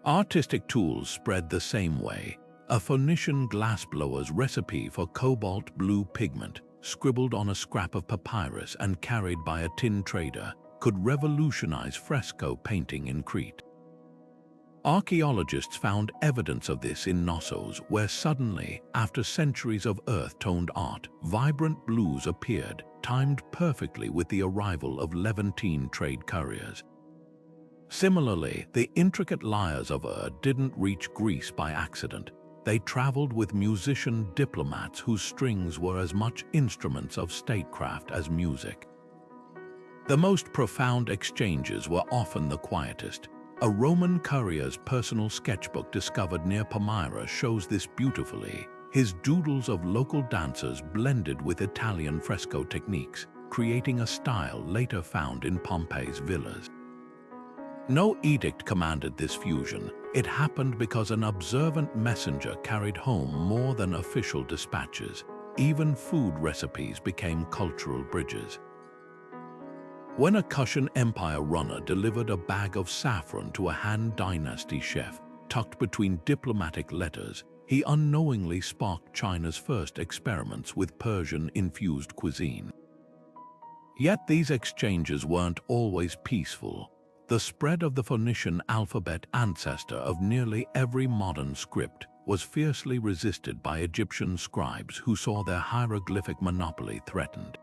S1: Artistic tools spread the same way. A Phoenician glassblower's recipe for cobalt blue pigment, scribbled on a scrap of papyrus and carried by a tin trader, could revolutionize fresco painting in Crete. Archaeologists found evidence of this in Knossos, where suddenly, after centuries of earth-toned art, vibrant blues appeared, timed perfectly with the arrival of Levantine trade couriers. Similarly, the intricate lyres of didn't reach Greece by accident. They traveled with musician diplomats whose strings were as much instruments of statecraft as music. The most profound exchanges were often the quietest. A Roman courier's personal sketchbook discovered near Palmyra shows this beautifully. His doodles of local dancers blended with Italian fresco techniques, creating a style later found in Pompey's villas. No edict commanded this fusion. It happened because an observant messenger carried home more than official dispatches. Even food recipes became cultural bridges. When a Kushan Empire runner delivered a bag of saffron to a Han Dynasty chef, tucked between diplomatic letters, he unknowingly sparked China's first experiments with Persian-infused cuisine. Yet these exchanges weren't always peaceful. The spread of the Phoenician alphabet, ancestor of nearly every modern script, was fiercely resisted by Egyptian scribes who saw their hieroglyphic monopoly threatened.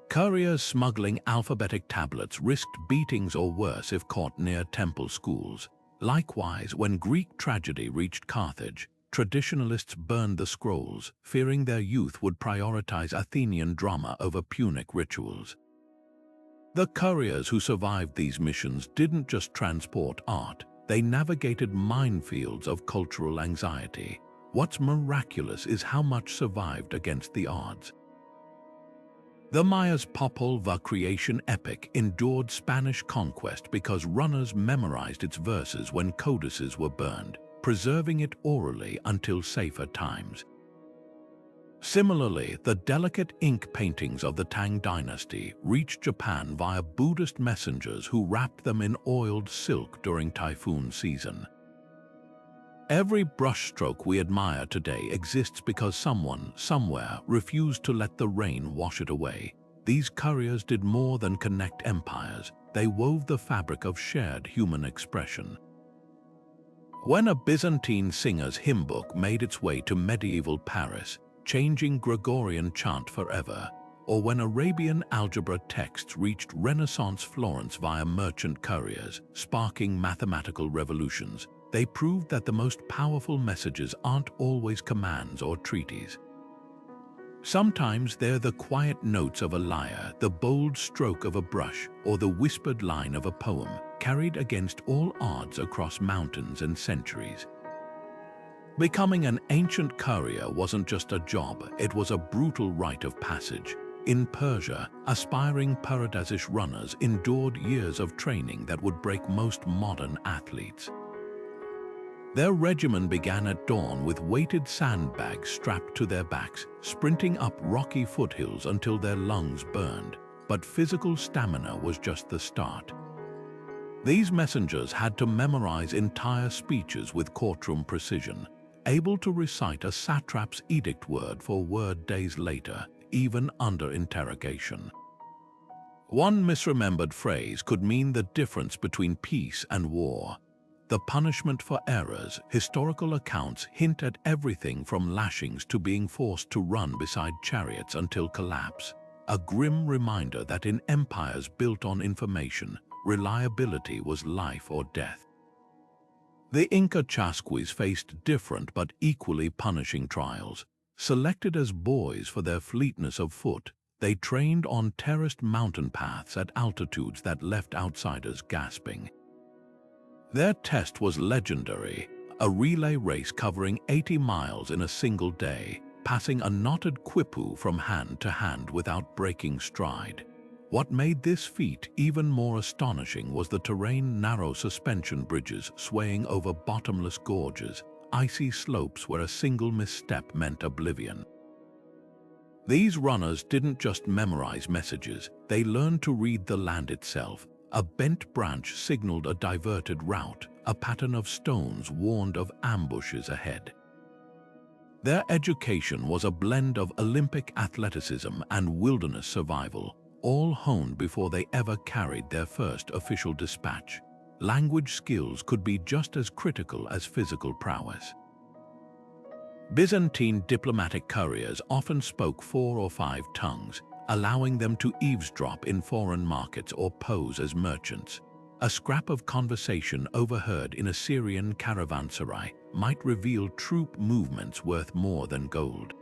S1: Couriers smuggling alphabetic tablets risked beatings or worse if caught near temple schools. Likewise, when Greek tragedy reached Carthage, traditionalists burned the scrolls, fearing their youth would prioritize Athenian drama over Punic rituals. The couriers who survived these missions didn't just transport art, they navigated minefields of cultural anxiety. What's miraculous is how much survived against the odds. The Maya's Popol Vuh creation epic endured Spanish conquest because runners memorized its verses when codices were burned, preserving it orally until safer times. Similarly, the delicate ink paintings of the Tang dynasty reached Japan via Buddhist messengers who wrapped them in oiled silk during typhoon season. Every brushstroke we admire today exists because someone, somewhere, refused to let the rain wash it away. These couriers did more than connect empires, they wove the fabric of shared human expression. When a Byzantine singer's hymn book made its way to medieval Paris, changing Gregorian chant forever, or when Arabian algebra texts reached Renaissance Florence via merchant couriers, sparking mathematical revolutions, they proved that the most powerful messages aren't always commands or treaties. Sometimes they're the quiet notes of a lyre, the bold stroke of a brush, or the whispered line of a poem, carried against all odds across mountains and centuries. Becoming an ancient courier wasn't just a job, it was a brutal rite of passage. In Persia, aspiring Paradisish runners endured years of training that would break most modern athletes. Their regimen began at dawn with weighted sandbags strapped to their backs, sprinting up rocky foothills until their lungs burned. But physical stamina was just the start. These messengers had to memorize entire speeches with courtroom precision, able to recite a satrap's edict word for word days later, even under interrogation. One misremembered phrase could mean the difference between peace and war. The punishment for errors, historical accounts hint at everything from lashings to being forced to run beside chariots until collapse. A grim reminder that in empires built on information, reliability was life or death. The Inca chasquis faced different but equally punishing trials. Selected as boys for their fleetness of foot, they trained on terraced mountain paths at altitudes that left outsiders gasping. Their test was legendary, a relay race covering 80 miles in a single day, passing a knotted quipu from hand to hand without breaking stride. What made this feat even more astonishing was the terrain: narrow suspension bridges swaying over bottomless gorges, icy slopes where a single misstep meant oblivion. These runners didn't just memorize messages, they learned to read the land itself. A bent branch signaled a diverted route, a pattern of stones warned of ambushes ahead. Their education was a blend of Olympic athleticism and wilderness survival, all honed before they ever carried their first official dispatch. Language skills could be just as critical as physical prowess. Byzantine diplomatic couriers often spoke 4 or 5 tongues, allowing them to eavesdrop in foreign markets or pose as merchants. A scrap of conversation overheard in a Syrian caravanserai might reveal troop movements worth more than gold.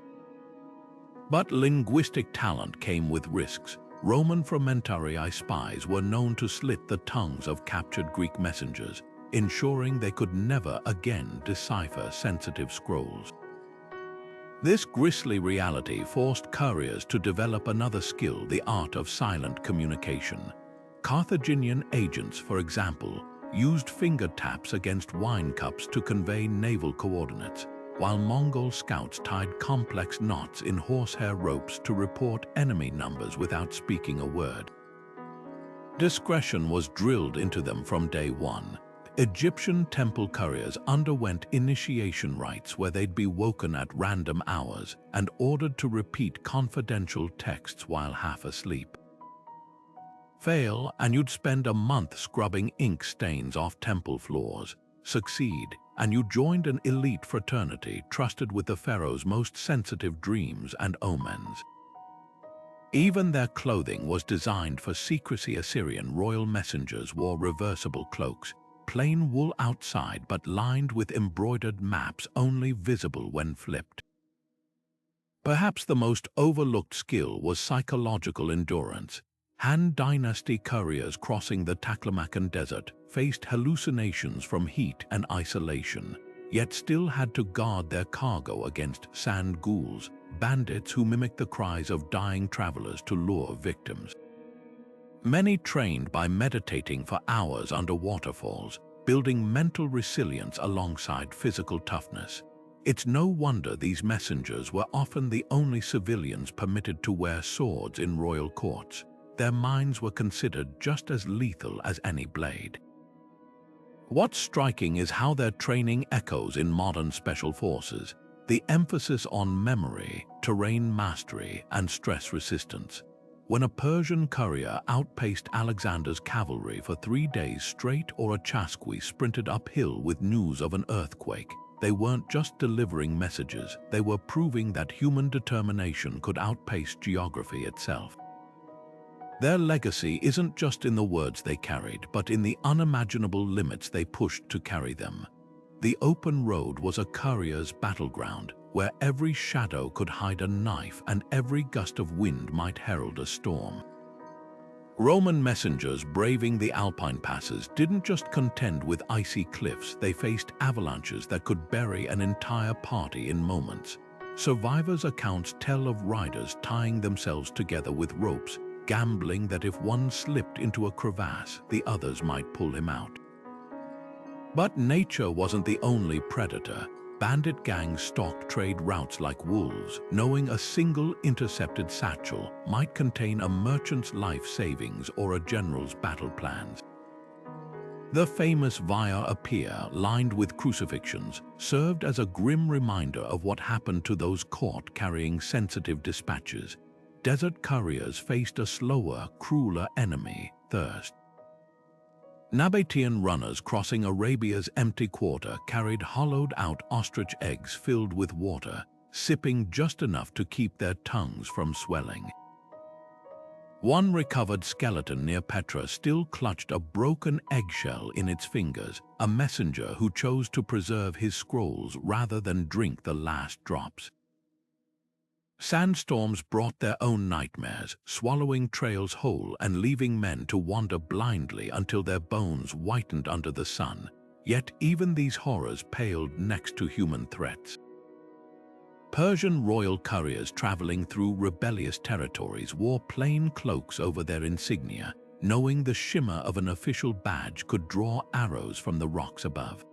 S1: But linguistic talent came with risks. Roman frumentarii spies were known to slit the tongues of captured Greek messengers, ensuring they could never again decipher sensitive scrolls. This grisly reality forced couriers to develop another skill: the art of silent communication. Carthaginian agents, for example, used finger taps against wine cups to convey naval coordinates, while Mongol scouts tied complex knots in horsehair ropes to report enemy numbers without speaking a word. Discretion was drilled into them from day one. Egyptian temple couriers underwent initiation rites where they'd be woken at random hours and ordered to repeat confidential texts while half asleep. Fail, and you'd spend a month scrubbing ink stains off temple floors. Succeed, and you joined an elite fraternity trusted with the pharaoh's most sensitive dreams and omens. Even their clothing was designed for secrecy. Assyrian royal messengers wore reversible cloaks, plain wool outside but lined with embroidered maps only visible when flipped. Perhaps the most overlooked skill was psychological endurance. Han Dynasty couriers crossing the Taklamakan Desert faced hallucinations from heat and isolation, yet still had to guard their cargo against sand ghouls, bandits who mimicked the cries of dying travelers to lure victims. Many trained by meditating for hours under waterfalls, building mental resilience alongside physical toughness. It's no wonder these messengers were often the only civilians permitted to wear swords in royal courts. Their minds were considered just as lethal as any blade. What's striking is how their training echoes in modern special forces. The emphasis on memory, terrain mastery, and stress resistance. When a Persian courier outpaced Alexander's cavalry for 3 days straight, or a chasquis sprinted uphill with news of an earthquake, they weren't just delivering messages, they were proving that human determination could outpace geography itself. Their legacy isn't just in the words they carried, but in the unimaginable limits they pushed to carry them. The open road was a courier's battleground, where every shadow could hide a knife and every gust of wind might herald a storm. Roman messengers braving the Alpine passes didn't just contend with icy cliffs, they faced avalanches that could bury an entire party in moments. Survivors' accounts tell of riders tying themselves together with ropes, gambling that if one slipped into a crevasse, the others might pull him out. But nature wasn't the only predator. Bandit gangs stalked trade routes like wolves, knowing a single intercepted satchel might contain a merchant's life savings or a general's battle plans. The famous Via Appia, lined with crucifixions, served as a grim reminder of what happened to those caught carrying sensitive dispatches. Desert couriers faced a slower, crueler enemy, thirst. Nabatean runners crossing Arabia's empty quarter carried hollowed-out ostrich eggs filled with water, sipping just enough to keep their tongues from swelling. One recovered skeleton near Petra still clutched a broken eggshell in its fingers, a messenger who chose to preserve his scrolls rather than drink the last drops. Sandstorms brought their own nightmares, swallowing trails whole and leaving men to wander blindly until their bones whitened under the sun. Yet even these horrors paled next to human threats. Persian royal couriers traveling through rebellious territories wore plain cloaks over their insignia, knowing the shimmer of an official badge could draw arrows from the rocks above.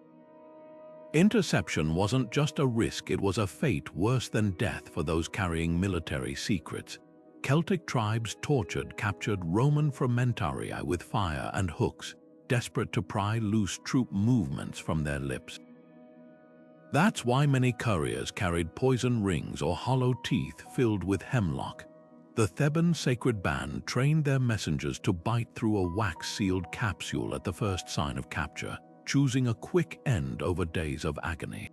S1: Interception wasn't just a risk, it was a fate worse than death for those carrying military secrets. Celtic tribes tortured captured Roman frumentarii with fire and hooks, desperate to pry loose troop movements from their lips. That's why many couriers carried poison rings or hollow teeth filled with hemlock. The Theban sacred band trained their messengers to bite through a wax-sealed capsule at the first sign of capture, choosing a quick end over days of agony.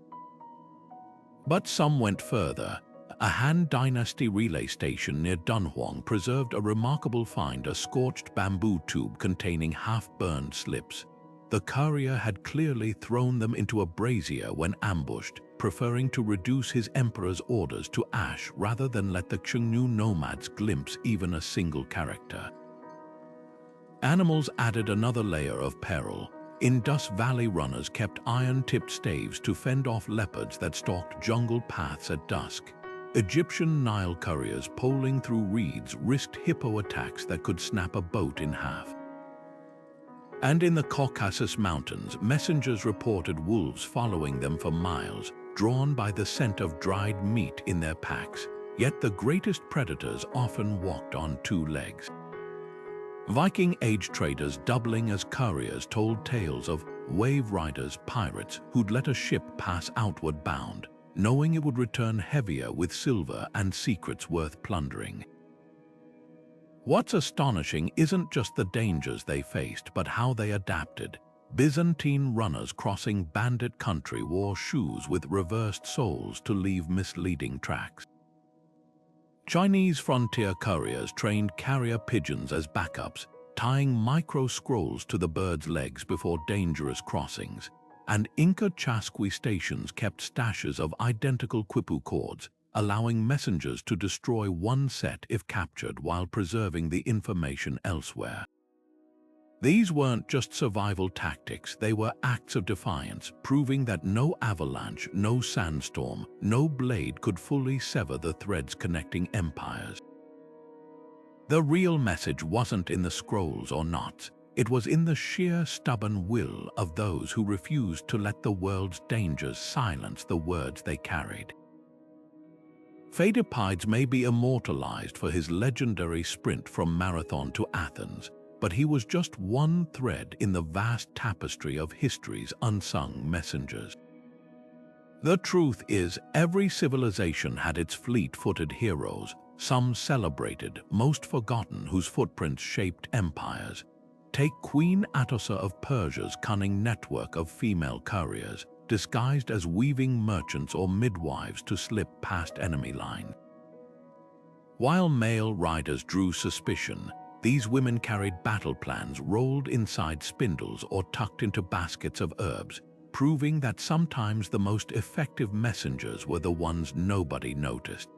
S1: But some went further. A Han Dynasty relay station near Dunhuang preserved a remarkable find, a scorched bamboo tube containing half-burned slips. The courier had clearly thrown them into a brazier when ambushed, preferring to reduce his emperor's orders to ash rather than let the Xiongnu nomads glimpse even a single character. Animals added another layer of peril. Indus Valley runners kept iron-tipped staves to fend off leopards that stalked jungle paths at dusk. Egyptian Nile couriers poling through reeds risked hippo attacks that could snap a boat in half. And in the Caucasus Mountains, messengers reported wolves following them for miles, drawn by the scent of dried meat in their packs. Yet the greatest predators often walked on two legs. Viking Age traders doubling as couriers told tales of wave riders, pirates who'd let a ship pass outward bound, knowing it would return heavier with silver and secrets worth plundering. What's astonishing isn't just the dangers they faced, but how they adapted. Byzantine runners crossing bandit country wore shoes with reversed soles to leave misleading tracks. Chinese frontier couriers trained carrier pigeons as backups, tying micro-scrolls to the birds' legs before dangerous crossings. And Inca chasquis stations kept stashes of identical quipu cords, allowing messengers to destroy one set if captured while preserving the information elsewhere. These weren't just survival tactics, they were acts of defiance, proving that no avalanche, no sandstorm, no blade could fully sever the threads connecting empires. The real message wasn't in the scrolls or knots, it was in the sheer stubborn will of those who refused to let the world's dangers silence the words they carried. Phaedipides may be immortalized for his legendary sprint from Marathon to Athens, but he was just one thread in the vast tapestry of history's unsung messengers. The truth is, every civilization had its fleet-footed heroes, some celebrated, most forgotten, whose footprints shaped empires. Take Queen Atossa of Persia's cunning network of female couriers, disguised as weaving merchants or midwives to slip past enemy lines. While male riders drew suspicion, these women carried battle plans rolled inside spindles or tucked into baskets of herbs, proving that sometimes the most effective messengers were the ones nobody noticed.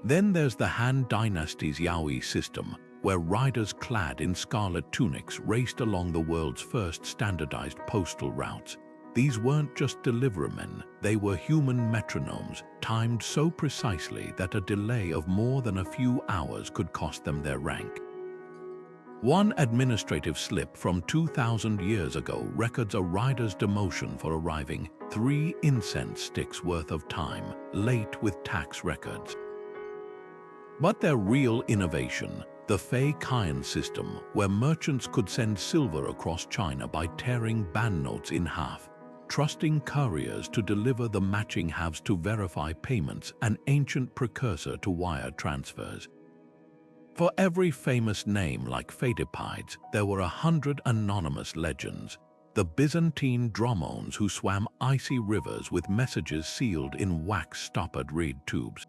S1: Then there's the Han Dynasty's Yaoi system, where riders clad in scarlet tunics raced along the world's first standardized postal routes. These weren't just deliverymen, they were human metronomes, timed so precisely that a delay of more than a few hours could cost them their rank. One administrative slip from 2,000 years ago records a rider's demotion for arriving 3 incense sticks worth of time late with tax records. But their real innovation, the Fei-Kian system, where merchants could send silver across China by tearing banknotes in half, trusting couriers to deliver the matching halves to verify payments, an ancient precursor to wire transfers. For every famous name like Phaedopides, there were 100 anonymous legends. The Byzantine dromones who swam icy rivers with messages sealed in wax-stoppered reed tubes.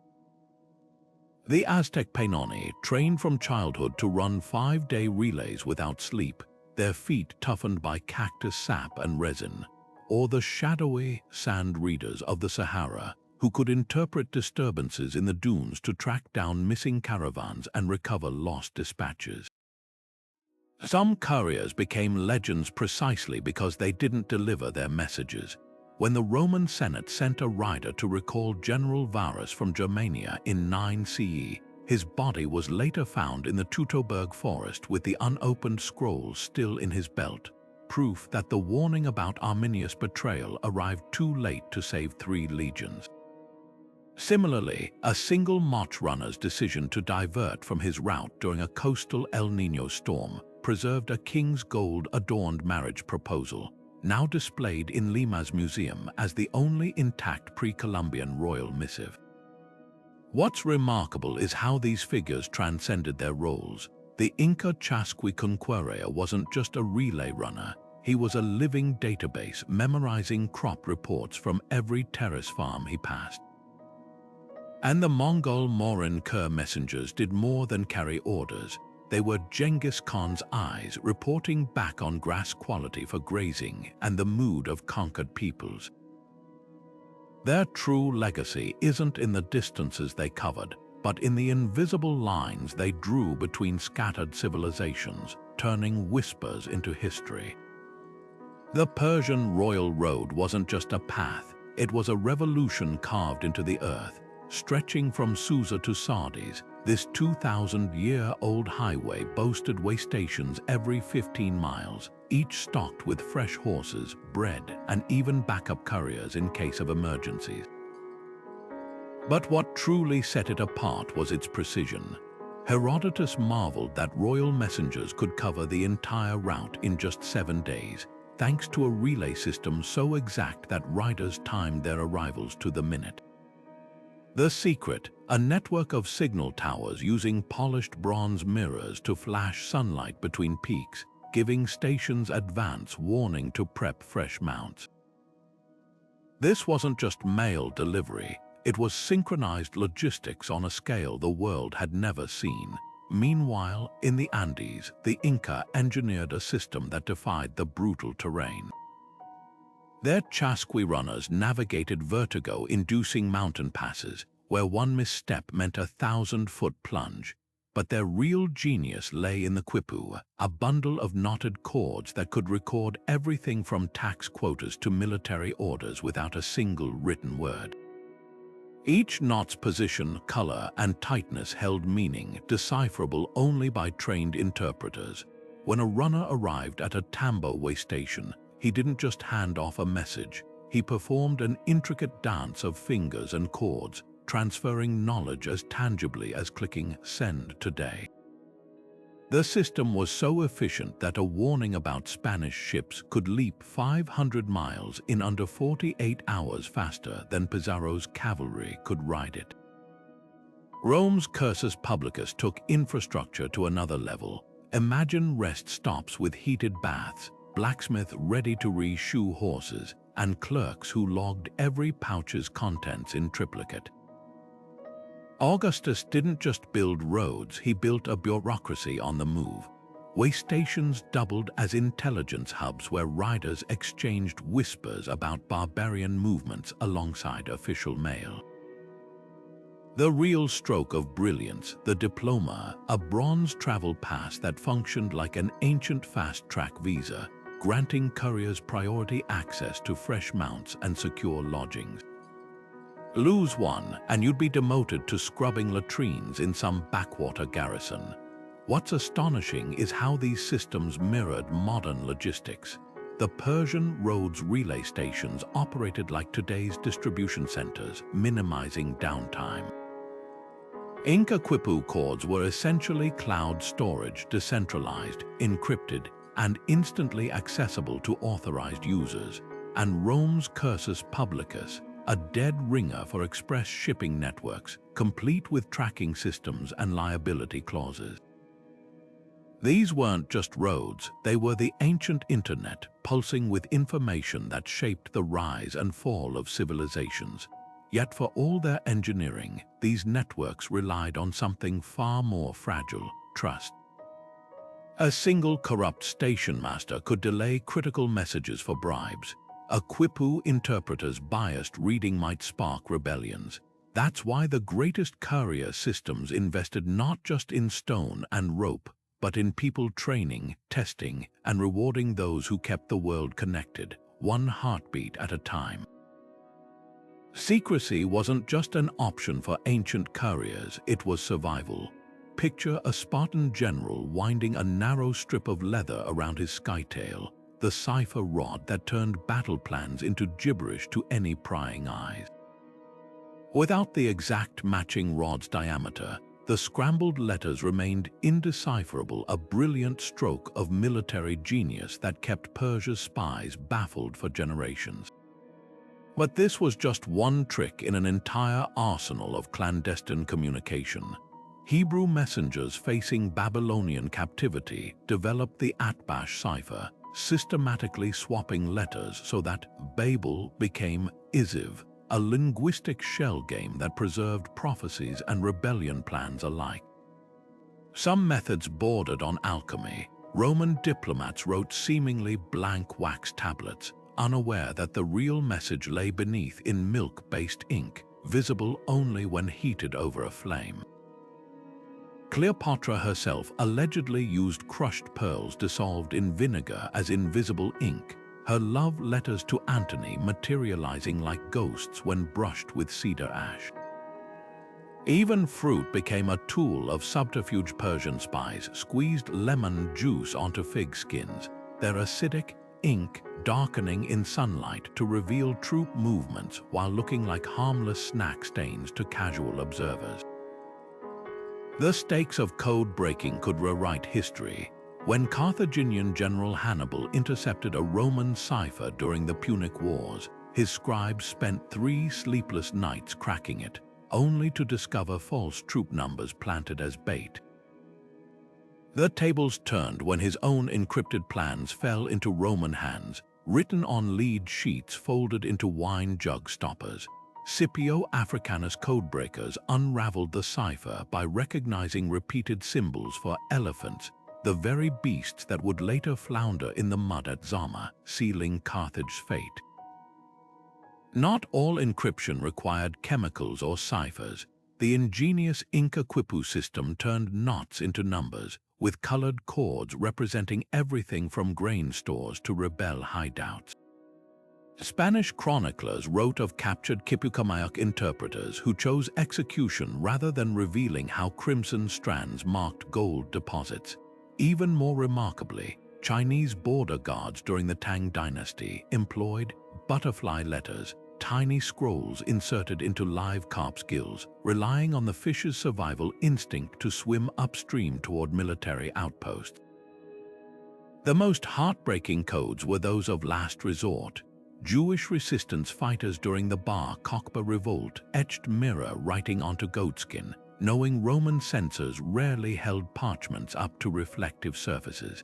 S1: The Aztec Painoni, trained from childhood to run 5-day relays without sleep, their feet toughened by cactus sap and resin. Or the shadowy sand readers of the Sahara, who could interpret disturbances in the dunes to track down missing caravans and recover lost dispatches. Some couriers became legends precisely because they didn't deliver their messages. When the Roman Senate sent a rider to recall General Varus from Germania in 9 CE, his body was later found in the Teutoburg forest with the unopened scroll still in his belt, proof that the warning about Arminius' betrayal arrived too late to save 3 legions. Similarly, a single march runner's decision to divert from his route during a coastal El Niño storm preserved a king's gold-adorned marriage proposal, now displayed in Lima's museum as the only intact pre-Columbian royal missive. What's remarkable is how these figures transcended their roles. The Inca chasquis conqueror wasn't just a relay runner, he was a living database memorizing crop reports from every terrace farm he passed. And the Mongol Morin Kur messengers did more than carry orders. They were Genghis Khan's eyes reporting back on grass quality for grazing and the mood of conquered peoples. Their true legacy isn't in the distances they covered, but in the invisible lines they drew between scattered civilizations, turning whispers into history. The Persian royal road wasn't just a path, it was a revolution carved into the earth. Stretching from Susa to Sardis, this 2,000-year-old highway boasted way stations every 15 miles, each stocked with fresh horses, bread, and even backup couriers in case of emergencies. But what truly set it apart was its precision. Herodotus marveled that royal messengers could cover the entire route in just 7 days, thanks to a relay system so exact that riders timed their arrivals to the minute. The secret, a network of signal towers using polished bronze mirrors to flash sunlight between peaks, giving stations advance warning to prep fresh mounts. This wasn't just mail delivery, it was synchronized logistics on a scale the world had never seen. Meanwhile, in the Andes, the Inca engineered a system that defied the brutal terrain. Their chasquis runners navigated vertigo-inducing mountain passes, where one misstep meant a 1,000-foot plunge. But their real genius lay in the quipu, a bundle of knotted cords that could record everything from tax quotas to military orders without a single written word. Each knot's position, color, and tightness held meaning, decipherable only by trained interpreters. When a runner arrived at a Tambo way station, he didn't just hand off a message, he performed an intricate dance of fingers and cords, transferring knowledge as tangibly as clicking "Send today." The system was so efficient that a warning about Spanish ships could leap 500 miles in under 48 hours faster than Pizarro's cavalry could ride it. Rome's Cursus Publicus took infrastructure to another level. Imagine rest stops with heated baths, blacksmith ready to re-shoe horses, and clerks who logged every pouch's contents in triplicate. Augustus didn't just build roads, he built a bureaucracy on the move. Way stations doubled as intelligence hubs where riders exchanged whispers about barbarian movements alongside official mail. The real stroke of brilliance, the diploma, a bronze travel pass that functioned like an ancient fast-track visa, granting couriers priority access to fresh mounts and secure lodgings. Lose one, and you'd be demoted to scrubbing latrines in some backwater garrison. What's astonishing is how these systems mirrored modern logistics. The Persian roads relay stations operated like today's distribution centers, minimizing downtime. Inca quipu cords were essentially cloud storage, decentralized, encrypted, and instantly accessible to authorized users, and Rome's Cursus Publicus, a dead ringer for express shipping networks, complete with tracking systems and liability clauses. These weren't just roads, they were the ancient internet, pulsing with information that shaped the rise and fall of civilizations. Yet for all their engineering, these networks relied on something far more fragile: trust. A single corrupt station master could delay critical messages for bribes. A quipu interpreter's biased reading might spark rebellions. That's why the greatest courier systems invested not just in stone and rope, but in people training, testing, and rewarding those who kept the world connected, one heartbeat at a time. Secrecy wasn't just an option for ancient couriers, it was survival. Picture a Spartan general winding a narrow strip of leather around his skytail, the cipher rod that turned battle plans into gibberish to any prying eyes. Without the exact matching rod's diameter, the scrambled letters remained indecipherable, a brilliant stroke of military genius that kept Persia's spies baffled for generations. But this was just one trick in an entire arsenal of clandestine communication. Hebrew messengers facing Babylonian captivity developed the Atbash cipher, systematically swapping letters so that Babel became Iziv, a linguistic shell game that preserved prophecies and rebellion plans alike. Some methods bordered on alchemy. Roman diplomats wrote seemingly blank wax tablets, unaware that the real message lay beneath in milk-based ink, visible only when heated over a flame. Cleopatra herself allegedly used crushed pearls dissolved in vinegar as invisible ink, her love letters to Antony materializing like ghosts when brushed with cedar ash. Even fruit became a tool of subterfuge. Persian spies squeezed lemon juice onto fig skins, their acidic ink darkening in sunlight to reveal troop movements while looking like harmless snack stains to casual observers. The stakes of code breaking could rewrite history. When Carthaginian General Hannibal intercepted a Roman cipher during the Punic Wars, his scribes spent 3 sleepless nights cracking it, only to discover false troop numbers planted as bait. The tables turned when his own encrypted plans fell into Roman hands, written on lead sheets folded into wine jug stoppers. Scipio Africanus codebreakers unraveled the cipher by recognizing repeated symbols for elephants, the very beasts that would later flounder in the mud at Zama, sealing Carthage's fate. Not all encryption required chemicals or ciphers. The ingenious Inca quipu system turned knots into numbers, with colored cords representing everything from grain stores to rebel hideouts. Spanish chroniclers wrote of captured Quipucamayoc interpreters who chose execution rather than revealing how crimson strands marked gold deposits. Even more remarkably, Chinese border guards during the Tang dynasty employed butterfly letters, tiny scrolls inserted into live carp's gills, relying on the fish's survival instinct to swim upstream toward military outposts. The most heartbreaking codes were those of last resort. Jewish resistance fighters during the Bar Kokhba revolt etched mirror writing onto goatskin, knowing Roman censors rarely held parchments up to reflective surfaces.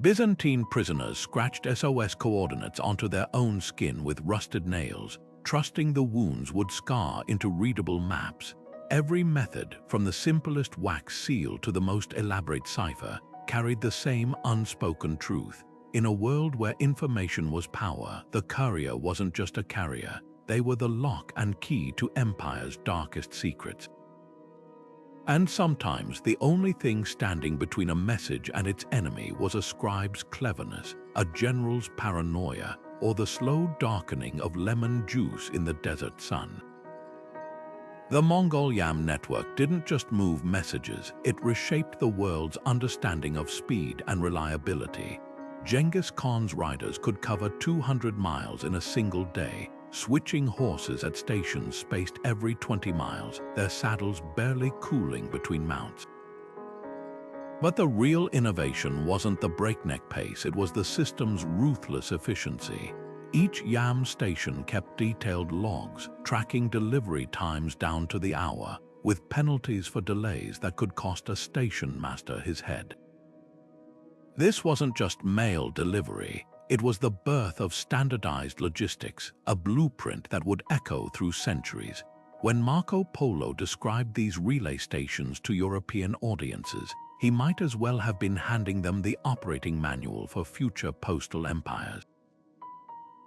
S1: Byzantine prisoners scratched SOS coordinates onto their own skin with rusted nails, trusting the wounds would scar into readable maps. Every method, from the simplest wax seal to the most elaborate cipher, carried the same unspoken truth. In a world where information was power, the courier wasn't just a carrier. They were the lock and key to empire's darkest secrets. And sometimes the only thing standing between a message and its enemy was a scribe's cleverness, a general's paranoia, or the slow darkening of lemon juice in the desert sun. The Mongol Yam network didn't just move messages, it reshaped the world's understanding of speed and reliability. Genghis Khan's riders could cover 200 miles in a single day, switching horses at stations spaced every 20 miles, their saddles barely cooling between mounts. But the real innovation wasn't the breakneck pace, it was the system's ruthless efficiency. Each YAM station kept detailed logs, tracking delivery times down to the hour, with penalties for delays that could cost a station master his head. This wasn't just mail delivery, it was the birth of standardized logistics, a blueprint that would echo through centuries. When Marco Polo described these relay stations to European audiences, he might as well have been handing them the operating manual for future postal empires.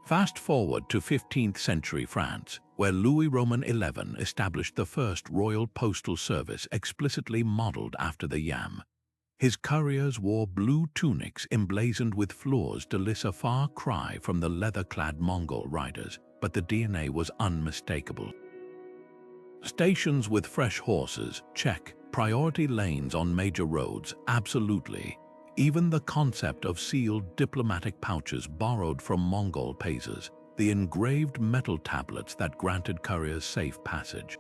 S1: Fast forward to 15th century France, where Louis Roman XI established the first royal postal service explicitly modeled after the YAM. His couriers wore blue tunics emblazoned with fleurs de lis, a far cry from the leather-clad Mongol riders, but the DNA was unmistakable. Stations with fresh horses, check. Priority lanes on major roads, absolutely. Even the concept of sealed diplomatic pouches borrowed from Mongol pazes, the engraved metal tablets that granted couriers safe passage.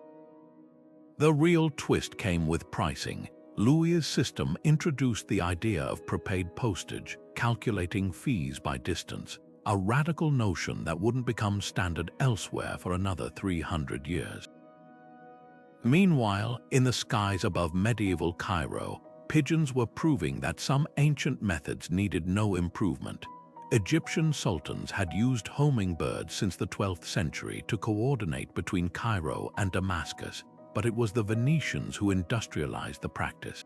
S1: The real twist came with pricing. Louis's system introduced the idea of prepaid postage, calculating fees by distance, a radical notion that wouldn't become standard elsewhere for another 300 years. Meanwhile, in the skies above medieval Cairo, pigeons were proving that some ancient methods needed no improvement. Egyptian sultans had used homing birds since the 12th century to coordinate between Cairo and Damascus, but it was the Venetians who industrialized the practice.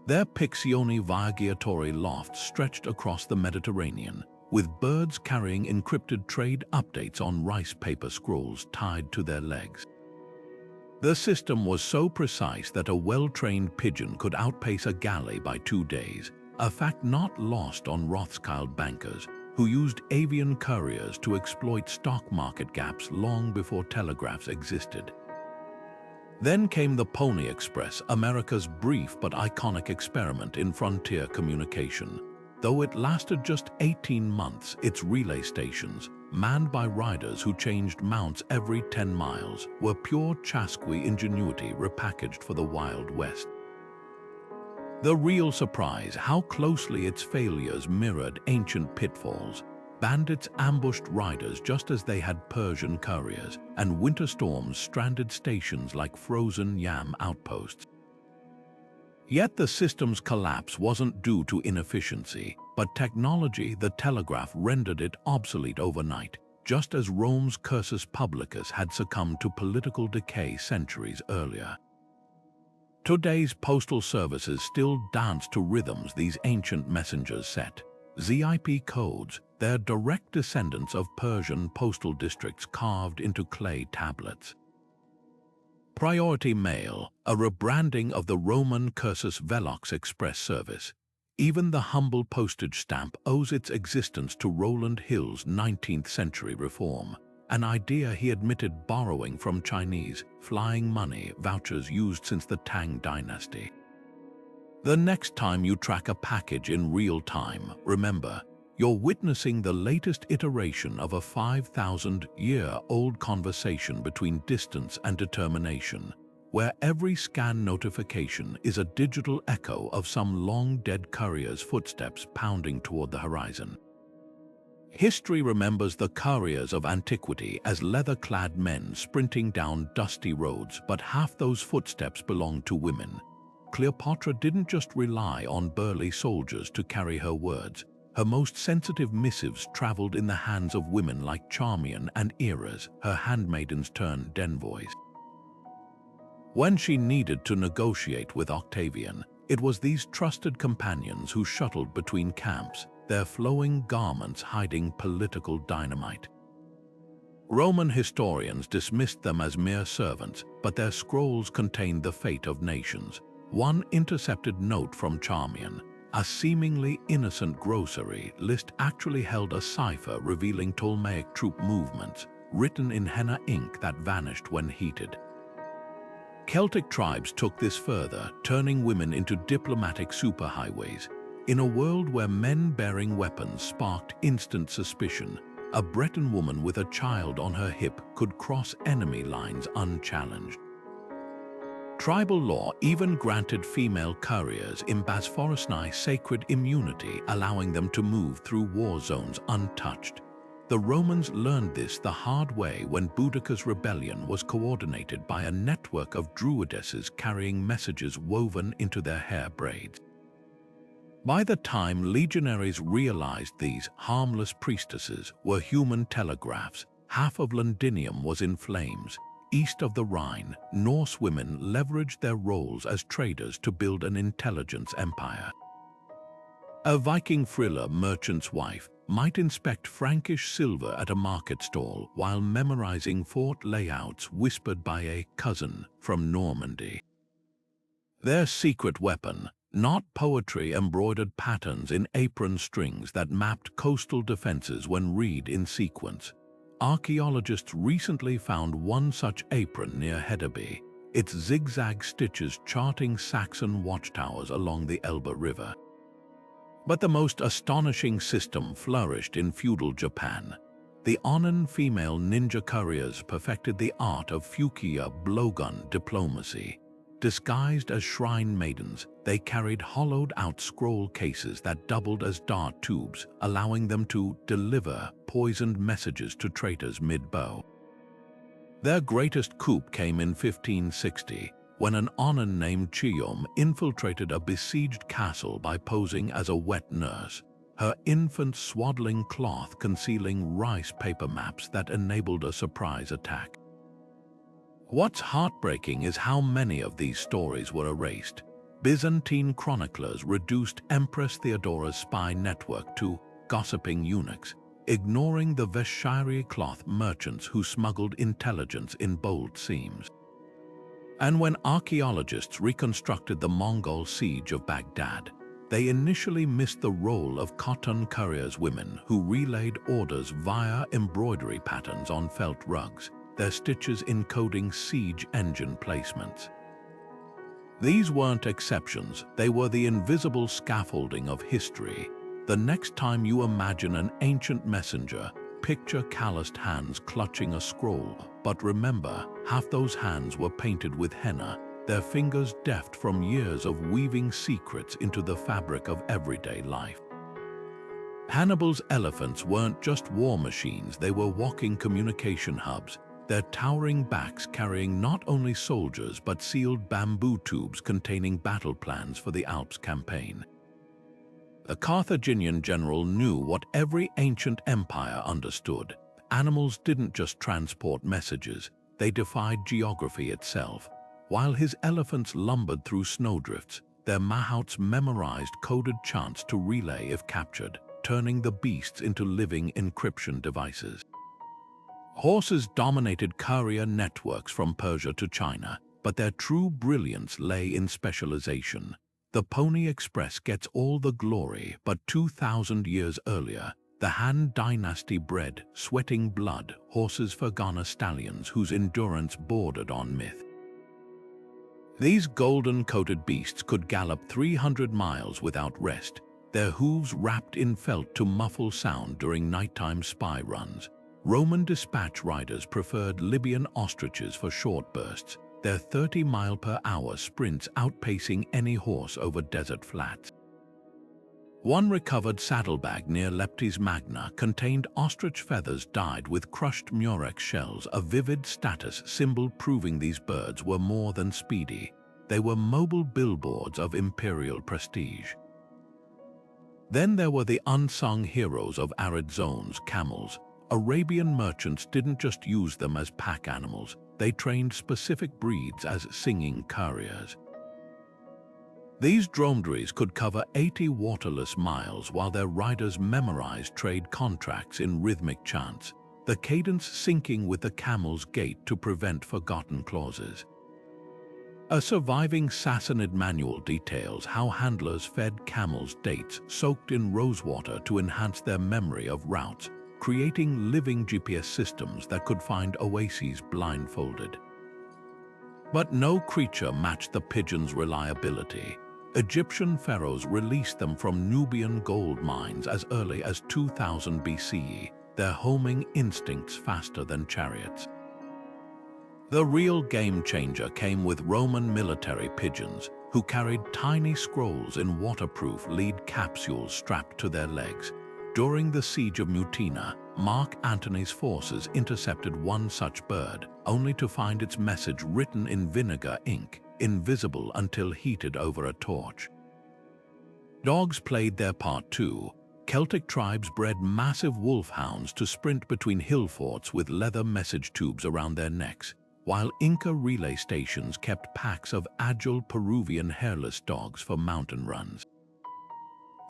S1: Their Pixioni viaggiatori lofts stretched across the Mediterranean, with birds carrying encrypted trade updates on rice paper scrolls tied to their legs. The system was so precise that a well-trained pigeon could outpace a galley by 2 days, a fact not lost on Rothschild bankers, who used avian couriers to exploit stock market gaps long before telegraphs existed. Then came the Pony Express, America's brief but iconic experiment in frontier communication. Though it lasted just 18 months, its relay stations, manned by riders who changed mounts every 10 miles, were pure chasquis ingenuity repackaged for the Wild West. The real surprise, how closely its failures mirrored ancient pitfalls. Bandits ambushed riders just as they had Persian couriers, and winter storms stranded stations like frozen YAM outposts. Yet the system's collapse wasn't due to inefficiency, but technology. The telegraph rendered it obsolete overnight, just as Rome's Cursus Publicus had succumbed to political decay centuries earlier. Today's postal services still dance to rhythms these ancient messengers set. ZIP codes, their direct descendants of Persian postal districts carved into clay tablets. Priority mail, a rebranding of the Roman Cursus Velox Express service. Even the humble postage stamp owes its existence to Rowland Hill's 19th century reform, an idea he admitted borrowing from Chinese flying money vouchers used since the Tang dynasty. The next time you track a package in real time, remember, you're witnessing the latest iteration of a 5,000-year-old conversation between distance and determination, where every scan notification is a digital echo of some long-dead courier's footsteps pounding toward the horizon. History remembers the couriers of antiquity as leather-clad men sprinting down dusty roads, but half those footsteps belonged to women. Cleopatra didn't just rely on burly soldiers to carry her words. Her most sensitive missives traveled in the hands of women like Charmian and Eras, her handmaidens turned envoys. When she needed to negotiate with Octavian, it was these trusted companions who shuttled between camps, their flowing garments hiding political dynamite. Roman historians dismissed them as mere servants, but their scrolls contained the fate of nations. One intercepted note from Charmian, a seemingly innocent grocery list, actually held a cipher revealing Ptolemaic troop movements, written in henna ink that vanished when heated. Celtic tribes took this further, turning women into diplomatic superhighways. In a world where men bearing weapons sparked instant suspicion, a Breton woman with a child on her hip could cross enemy lines unchallenged. Tribal law even granted female couriers in Bosphorusni sacred immunity, allowing them to move through war zones untouched. The Romans learned this the hard way when Boudicca's rebellion was coordinated by a network of druidesses carrying messages woven into their hair braids. By the time legionaries realized these harmless priestesses were human telegraphs, half of Londinium was in flames. East of the Rhine, Norse women leveraged their roles as traders to build an intelligence empire. A Viking friller merchant's wife might inspect Frankish silver at a market stall while memorizing fort layouts whispered by a cousin from Normandy. Their secret weapon, not poetry-embroidered patterns in apron strings that mapped coastal defenses when read in sequence. Archaeologists recently found one such apron near Hedeby, its zigzag stitches charting Saxon watchtowers along the Elbe River. But the most astonishing system flourished in feudal Japan. The Onin female ninja couriers perfected the art of fukiya blowgun diplomacy. Disguised as shrine maidens, they carried hollowed-out scroll cases that doubled as dart tubes, allowing them to deliver poisoned messages to traitors mid-bow. Their greatest coup came in 1560, when an Onin named Chiom infiltrated a besieged castle by posing as a wet nurse, her infant swaddling cloth concealing rice paper maps that enabled a surprise attack. What's heartbreaking is how many of these stories were erased. Byzantine chroniclers reduced Empress Theodora's spy network to gossiping eunuchs, ignoring the Veshire cloth merchants who smuggled intelligence in bold seams. And when archaeologists reconstructed the Mongol siege of Baghdad, they initially missed the role of cotton couriers women who relayed orders via embroidery patterns on felt rugs, their stitches encoding siege engine placements. These weren't exceptions, they were the invisible scaffolding of history. The next time you imagine an ancient messenger, picture calloused hands clutching a scroll. But remember, half those hands were painted with henna, their fingers deft from years of weaving secrets into the fabric of everyday life. Hannibal's elephants weren't just war machines, they were walking communication hubs, their towering backs carrying not only soldiers but sealed bamboo tubes containing battle plans for the Alps campaign. The Carthaginian general knew what every ancient empire understood. Animals didn't just transport messages, they defied geography itself. While his elephants lumbered through snowdrifts, their mahouts memorized coded chants to relay if captured, turning the beasts into living encryption devices. Horses dominated courier networks from Persia to China, but their true brilliance lay in specialization. The Pony Express gets all the glory, but 2,000 years earlier, the Han dynasty bred, sweating blood, horses Fergana stallions whose endurance bordered on myth. These golden-coated beasts could gallop 300 miles without rest, their hooves wrapped in felt to muffle sound during nighttime spy runs. Roman dispatch riders preferred Libyan ostriches for short bursts, their 30-mile-per-hour sprints outpacing any horse over desert flats. One recovered saddlebag near Leptis Magna contained ostrich feathers dyed with crushed murex shells, a vivid status symbol proving these birds were more than speedy. They were mobile billboards of imperial prestige. Then there were the unsung heroes of arid zones, camels. Arabian merchants didn't just use them as pack animals, they trained specific breeds as singing couriers. These dromedaries could cover 80 waterless miles while their riders memorized trade contracts in rhythmic chants, the cadence syncing with the camel's gait to prevent forgotten clauses. A surviving Sassanid manual details how handlers fed camels dates soaked in rosewater to enhance their memory of routes, creating living GPS systems that could find oases blindfolded. But no creature matched the pigeon's reliability. Egyptian pharaohs released them from Nubian gold mines as early as 2000 BCE, their homing instincts faster than chariots. The real game changer came with Roman military pigeons, who carried tiny scrolls in waterproof lead capsules strapped to their legs. During the siege of Mutina, Mark Antony's forces intercepted one such bird, only to find its message written in vinegar ink, invisible until heated over a torch. Dogs played their part too. Celtic tribes bred massive wolfhounds to sprint between hill forts with leather message tubes around their necks, while Inca relay stations kept packs of agile Peruvian hairless dogs for mountain runs.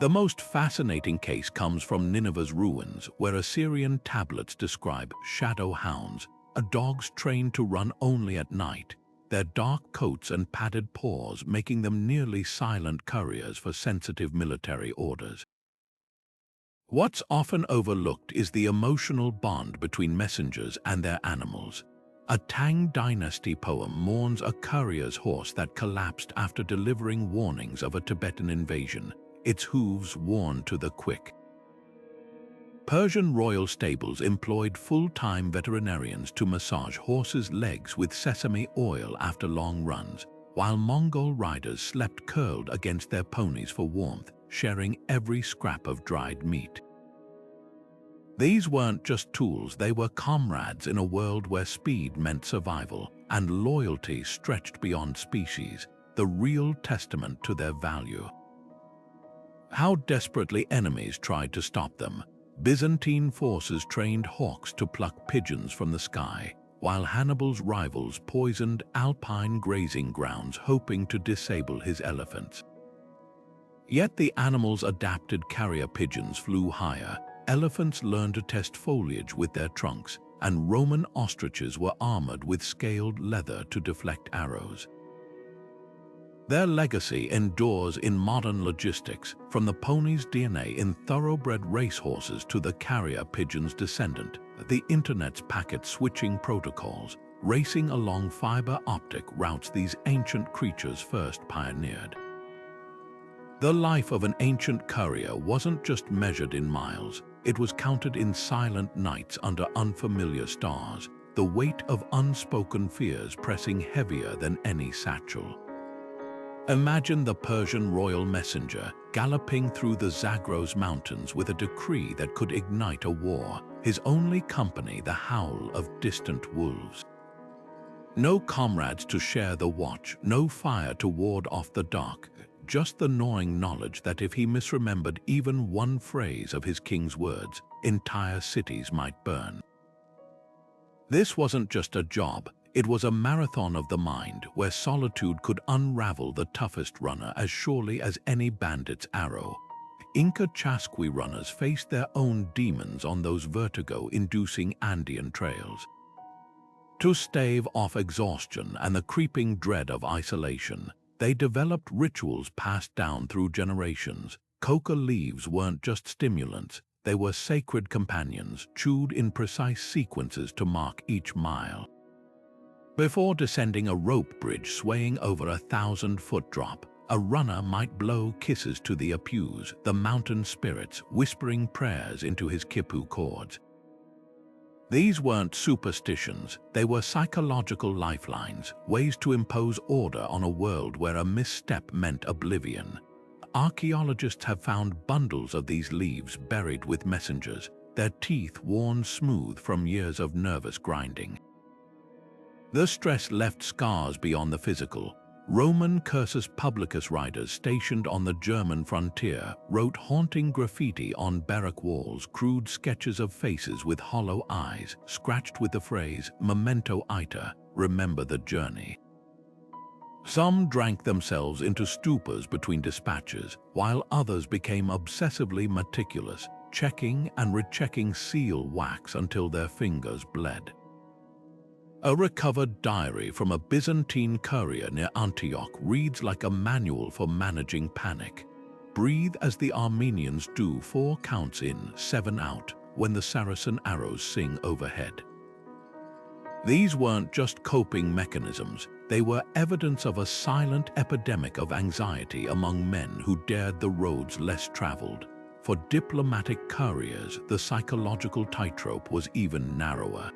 S1: The most fascinating case comes from Nineveh's ruins, where Assyrian tablets describe shadow hounds, dogs trained to run only at night, their dark coats and padded paws making them nearly silent couriers for sensitive military orders. What's often overlooked is the emotional bond between messengers and their animals. A Tang dynasty poem mourns a courier's horse that collapsed after delivering warnings of a Tibetan invasion, its hooves worn to the quick. Persian royal stables employed full-time veterinarians to massage horses' legs with sesame oil after long runs, while Mongol riders slept curled against their ponies for warmth, sharing every scrap of dried meat. These weren't just tools, they were comrades in a world where speed meant survival and loyalty stretched beyond species, the real testament to their value. How desperately enemies tried to stop them. Byzantine forces trained hawks to pluck pigeons from the sky, while Hannibal's rivals poisoned alpine grazing grounds hoping to disable his elephants. Yet the animals adapted. Carrier pigeons flew higher, elephants learned to test foliage with their trunks, and Roman ostriches were armored with scaled leather to deflect arrows. Their legacy endures in modern logistics, from the pony's DNA in thoroughbred racehorses to the carrier pigeon's descendant, the Internet's packet-switching protocols, racing along fiber optic routes these ancient creatures first pioneered. The life of an ancient courier wasn't just measured in miles, it was counted in silent nights under unfamiliar stars, the weight of unspoken fears pressing heavier than any satchel. Imagine the Persian royal messenger galloping through the Zagros mountains with a decree that could ignite a war, his only company the howl of distant wolves. No comrades to share the watch, no fire to ward off the dark, just the gnawing knowledge that if he misremembered even one phrase of his king's words, entire cities might burn. This wasn't just a job, it was a marathon of the mind where solitude could unravel the toughest runner as surely as any bandit's arrow. Inca chasquis runners faced their own demons on those vertigo-inducing Andean trails. To stave off exhaustion and the creeping dread of isolation, they developed rituals passed down through generations. Coca leaves weren't just stimulants, they were sacred companions, chewed in precise sequences to mark each mile. Before descending a rope bridge swaying over a 1,000-foot drop, a runner might blow kisses to the apus, the mountain spirits, whispering prayers into his quipu cords. These weren't superstitions, they were psychological lifelines, ways to impose order on a world where a misstep meant oblivion. Archaeologists have found bundles of these leaves buried with messengers, their teeth worn smooth from years of nervous grinding. The stress left scars beyond the physical. Roman Cursus Publicus riders stationed on the German frontier wrote haunting graffiti on barrack walls, crude sketches of faces with hollow eyes, scratched with the phrase, "Memento iter," remember the journey. Some drank themselves into stupors between dispatches, while others became obsessively meticulous, checking and rechecking seal wax until their fingers bled. A recovered diary from a Byzantine courier near Antioch reads like a manual for managing panic. Breathe as the Armenians do, 4 counts in, 7 out, when the Saracen arrows sing overhead. These weren't just coping mechanisms, they were evidence of a silent epidemic of anxiety among men who dared the roads less traveled. For diplomatic couriers, the psychological tightrope was even narrower.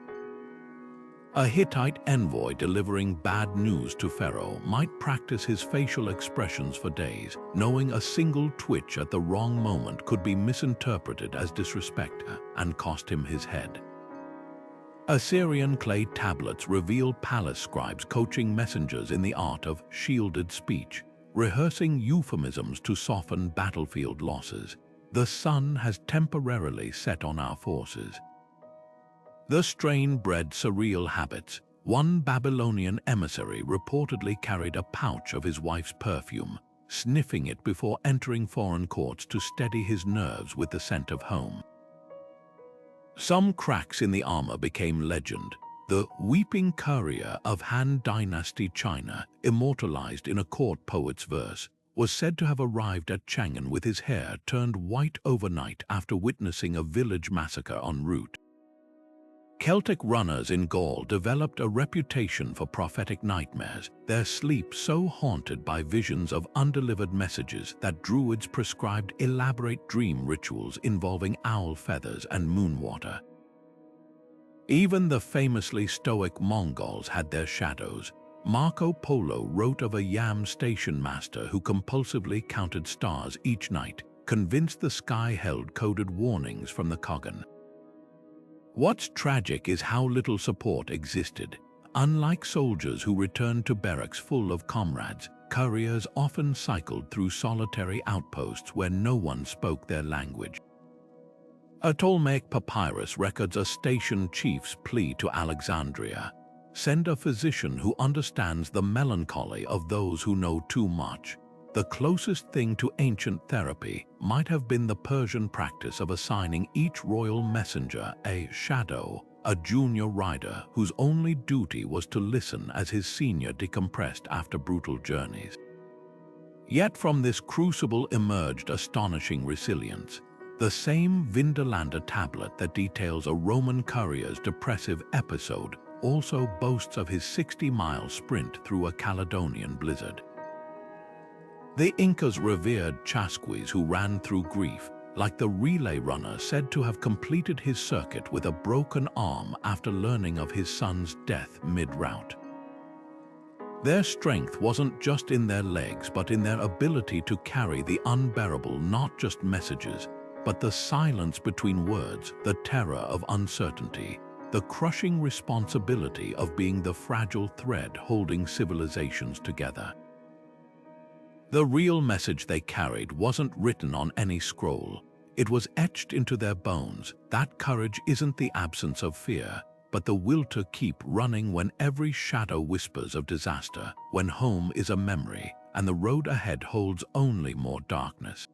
S1: A Hittite envoy delivering bad news to Pharaoh might practice his facial expressions for days, knowing a single twitch at the wrong moment could be misinterpreted as disrespect and cost him his head. Assyrian clay tablets reveal palace scribes coaching messengers in the art of shielded speech, rehearsing euphemisms to soften battlefield losses. The sun has temporarily set on our forces. The strain bred surreal habits. One Babylonian emissary reportedly carried a pouch of his wife's perfume, sniffing it before entering foreign courts to steady his nerves with the scent of home. Some cracks in the armor became legend. The weeping courier of Han Dynasty China, immortalized in a court poet's verse, was said to have arrived at Chang'an with his hair turned white overnight after witnessing a village massacre en route. Celtic runners in Gaul developed a reputation for prophetic nightmares, their sleep so haunted by visions of undelivered messages that druids prescribed elaborate dream rituals involving owl feathers and moon water. Even the famously stoic Mongols had their shadows. Marco Polo wrote of a Yam station master who compulsively counted stars each night, convinced the sky held coded warnings from the Kogan. What's tragic is how little support existed. Unlike soldiers who returned to barracks full of comrades, couriers often cycled through solitary outposts where no one spoke their language. A Ptolemaic papyrus records a station chief's plea to Alexandria: "Send a physician who understands the melancholy of those who know too much." The closest thing to ancient therapy might have been the Persian practice of assigning each royal messenger a shadow, a junior rider whose only duty was to listen as his senior decompressed after brutal journeys. Yet from this crucible emerged astonishing resilience. The same Vindolanda tablet that details a Roman courier's depressive episode also boasts of his 60-mile sprint through a Caledonian blizzard. The Incas revered chasquis who ran through grief, like the relay runner said to have completed his circuit with a broken arm after learning of his son's death mid-route. Their strength wasn't just in their legs, but in their ability to carry the unbearable, not just messages, but the silence between words, the terror of uncertainty, the crushing responsibility of being the fragile thread holding civilizations together. The real message they carried wasn't written on any scroll. It was etched into their bones. That courage isn't the absence of fear, but the will to keep running when every shadow whispers of disaster, when home is a memory and the road ahead holds only more darkness.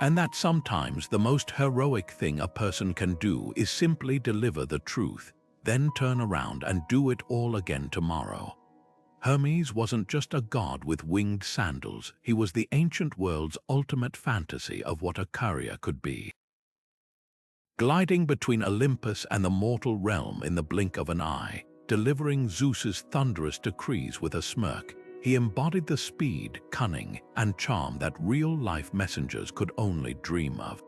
S1: And that sometimes the most heroic thing a person can do is simply deliver the truth, then turn around and do it all again tomorrow. Hermes wasn't just a god with winged sandals, he was the ancient world's ultimate fantasy of what a courier could be. Gliding between Olympus and the mortal realm in the blink of an eye, delivering Zeus's thunderous decrees with a smirk, he embodied the speed, cunning, and charm that real-life messengers could only dream of.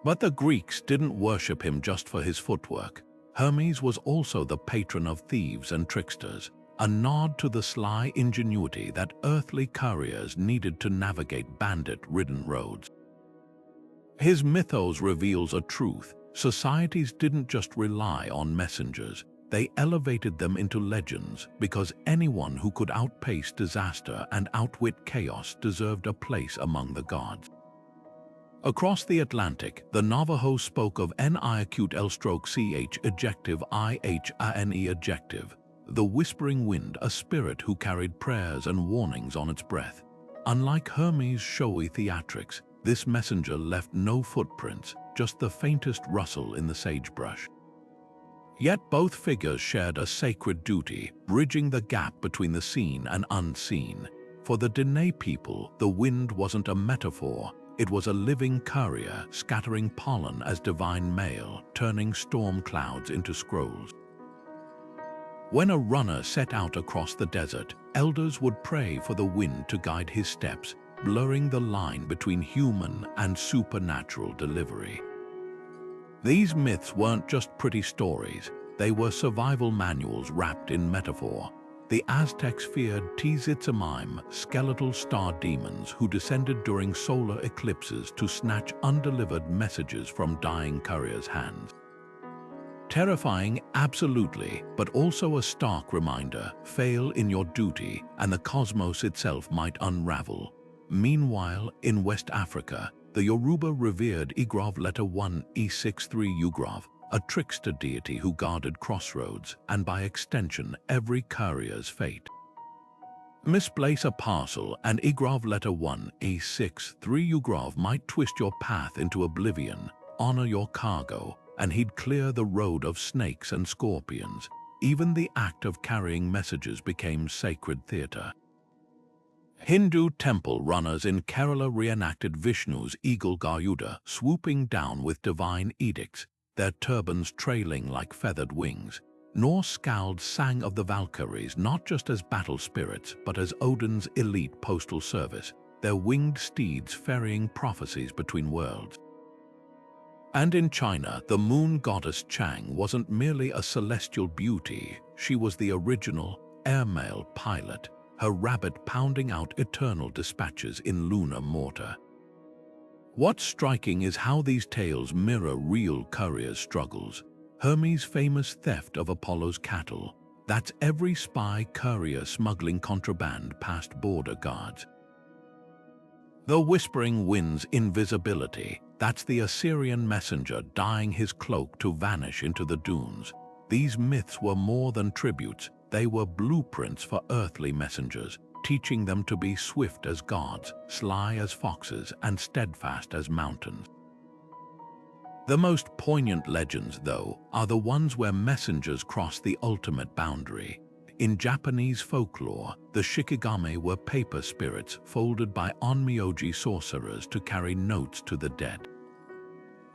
S1: But the Greeks didn't worship him just for his footwork. Hermes was also the patron of thieves and tricksters, a nod to the sly ingenuity that earthly couriers needed to navigate bandit-ridden roads. His mythos reveals a truth: societies didn't just rely on messengers, they elevated them into legends, because anyone who could outpace disaster and outwit chaos deserved a place among the gods. Across the Atlantic, the Navajo spoke of N-I-acute-L-ch adjective I-H-A-N-E adjective, the whispering wind, a spirit who carried prayers and warnings on its breath. Unlike Hermes' showy theatrics, this messenger left no footprints, just the faintest rustle in the sagebrush. Yet both figures shared a sacred duty, bridging the gap between the seen and unseen. For the Dene people, the wind wasn't a metaphor, it was a living courier, scattering pollen as divine mail, turning storm clouds into scrolls. When a runner set out across the desert, elders would pray for the wind to guide his steps, blurring the line between human and supernatural delivery. These myths weren't just pretty stories, they were survival manuals wrapped in metaphor. The Aztecs feared Tzitzimime, skeletal star demons who descended during solar eclipses to snatch undelivered messages from dying couriers' hands. Terrifying, absolutely, but also a stark reminder: fail in your duty and the cosmos itself might unravel. Meanwhile, in West Africa, the Yoruba revered Igrov letter 1 E63 Ugrov, a trickster deity who guarded crossroads and by extension every courier's fate. Misplace a parcel and Igrov letter 1 E63 Ugrov might twist your path into oblivion. Honor your cargo, and he'd clear the road of snakes and scorpions. Even the act of carrying messages became sacred theater. Hindu temple runners in Kerala reenacted Vishnu's eagle Garuda swooping down with divine edicts, their turbans trailing like feathered wings. Norse skalds sang of the Valkyries not just as battle spirits, but as Odin's elite postal service, their winged steeds ferrying prophecies between worlds. And in China, the moon goddess Chang wasn't merely a celestial beauty, she was the original airmail pilot, her rabbit pounding out eternal dispatches in lunar mortar. What's striking is how these tales mirror real couriers' struggles. Hermes' famous theft of Apollo's cattle, that's every spy courier smuggling contraband past border guards. The whispering wind's invisibility, that's the Assyrian messenger dyeing his cloak to vanish into the dunes. These myths were more than tributes, they were blueprints for earthly messengers, teaching them to be swift as gods, sly as foxes, and steadfast as mountains. The most poignant legends, though, are the ones where messengers cross the ultimate boundary. In Japanese folklore, the shikigami were paper spirits folded by onmyoji sorcerers to carry notes to the dead.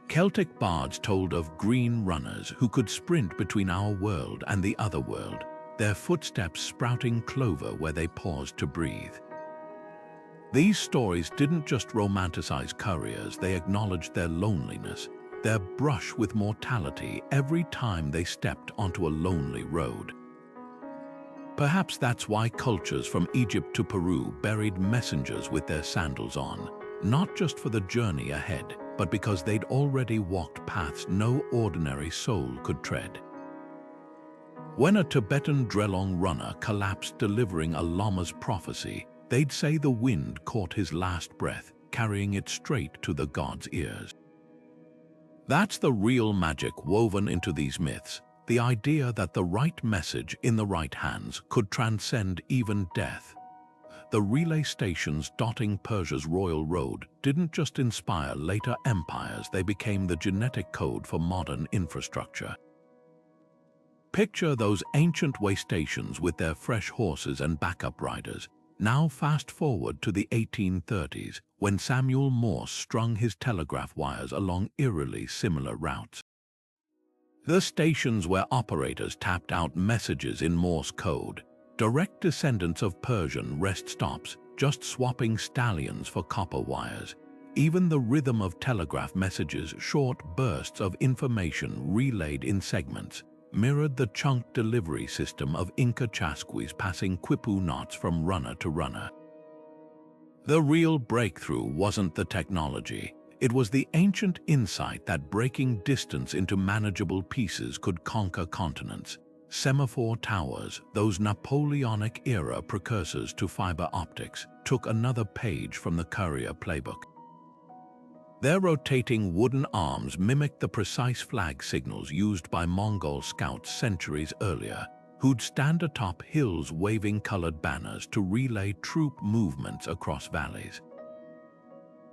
S1: Celtic bards told of green runners who could sprint between our world and the other world, their footsteps sprouting clover where they paused to breathe. These stories didn't just romanticize couriers, they acknowledged their loneliness, their brush with mortality every time they stepped onto a lonely road. Perhaps that's why cultures from Egypt to Peru buried messengers with their sandals on, not just for the journey ahead, but because they'd already walked paths no ordinary soul could tread. When a Tibetan Drelong runner collapsed delivering a lama's prophecy, they'd say the wind caught his last breath, carrying it straight to the god's ears. That's the real magic woven into these myths, the idea that the right message in the right hands could transcend even death. The relay stations dotting Persia's royal road didn't just inspire later empires, they became the genetic code for modern infrastructure. Picture those ancient way stations with their fresh horses and backup riders. Now fast forward to the 1830s, when Samuel Morse strung his telegraph wires along eerily similar routes. The stations where operators tapped out messages in Morse code, direct descendants of Persian rest stops, just swapping stallions for copper wires. Even the rhythm of telegraph messages, short bursts of information relayed in segments, mirrored the chunk delivery system of Inca chasquis passing quipu knots from runner to runner. The real breakthrough wasn't the technology, it was the ancient insight that breaking distance into manageable pieces could conquer continents. Semaphore towers, those Napoleonic-era precursors to fiber optics, took another page from the courier playbook. Their rotating wooden arms mimicked the precise flag signals used by Mongol scouts centuries earlier, who'd stand atop hills waving colored banners to relay troop movements across valleys.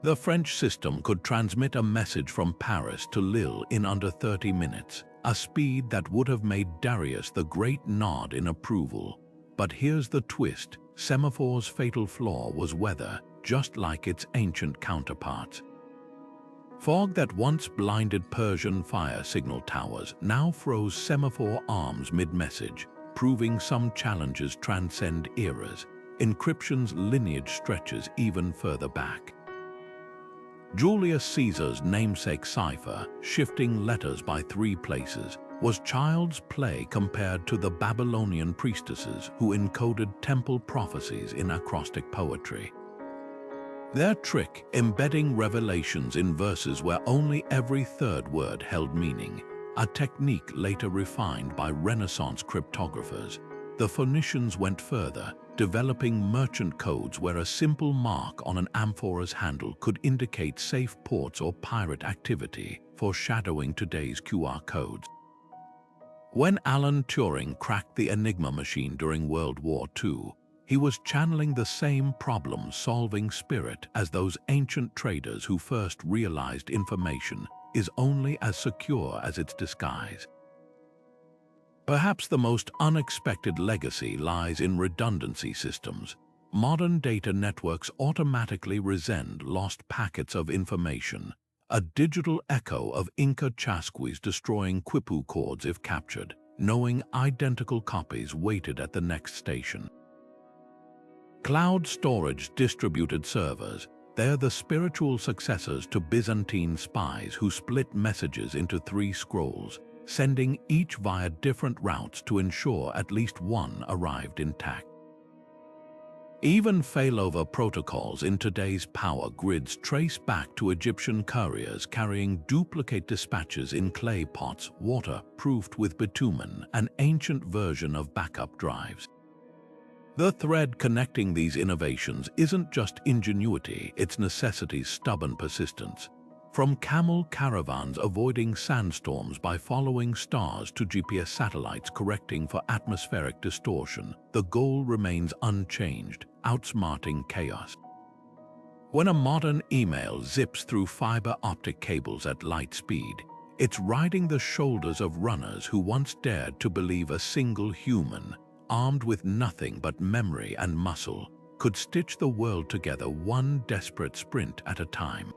S1: The French system could transmit a message from Paris to Lille in under 30 minutes, a speed that would have made Darius the Great nod in approval. But here's the twist: Semaphore's fatal flaw was weather, just like its ancient counterparts. Fog that once blinded Persian fire signal towers now froze semaphore arms mid-message, proving some challenges transcend eras. encryption's lineage stretches even further back. Julius Caesar's namesake cipher, shifting letters by 3 places, was child's play compared to the Babylonian priestesses who encoded temple prophecies in acrostic poetry. Their trick, embedding revelations in verses where only every 3rd word held meaning, a technique later refined by Renaissance cryptographers. The Phoenicians went further, developing merchant codes where a simple mark on an amphora's handle could indicate safe ports or pirate activity, foreshadowing today's QR codes. When Alan Turing cracked the Enigma machine during World War II, he was channeling the same problem-solving spirit as those ancient traders who first realized information is only as secure as its disguise. Perhaps the most unexpected legacy lies in redundancy systems. Modern data networks automatically resend lost packets of information, a digital echo of Inca chasquis destroying quipu cords if captured, knowing identical copies waited at the next station. Cloud storage distributed servers, they're the spiritual successors to Byzantine spies who split messages into 3 scrolls, sending each via different routes to ensure at least one arrived intact. Even failover protocols in today's power grids trace back to Egyptian couriers carrying duplicate dispatches in clay pots, water-proofed with bitumen, an ancient version of backup drives. The thread connecting these innovations isn't just ingenuity, it's necessity's stubborn persistence. From camel caravans avoiding sandstorms by following stars to GPS satellites correcting for atmospheric distortion, the goal remains unchanged, outsmarting chaos. When a modern email zips through fiber optic cables at light speed, it's riding the shoulders of runners who once dared to believe a single human, armed with nothing but memory and muscle, could stitch the world together one desperate sprint at a time.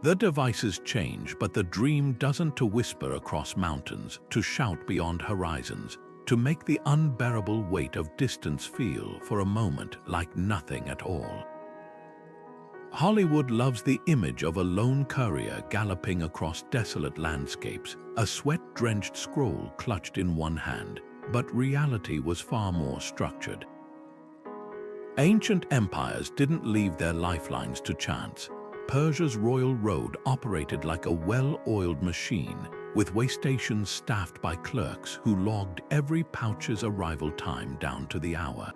S1: The devices change, but the dream doesn't to whisper across mountains, to shout beyond horizons, to make the unbearable weight of distance feel for a moment like nothing at all. Hollywood loves the image of a lone courier galloping across desolate landscapes, a sweat-drenched scroll clutched in one hand, but reality was far more structured. Ancient empires didn't leave their lifelines to chance. Persia's royal road operated like a well-oiled machine, with waystations staffed by clerks who logged every pouch's arrival time down to the hour.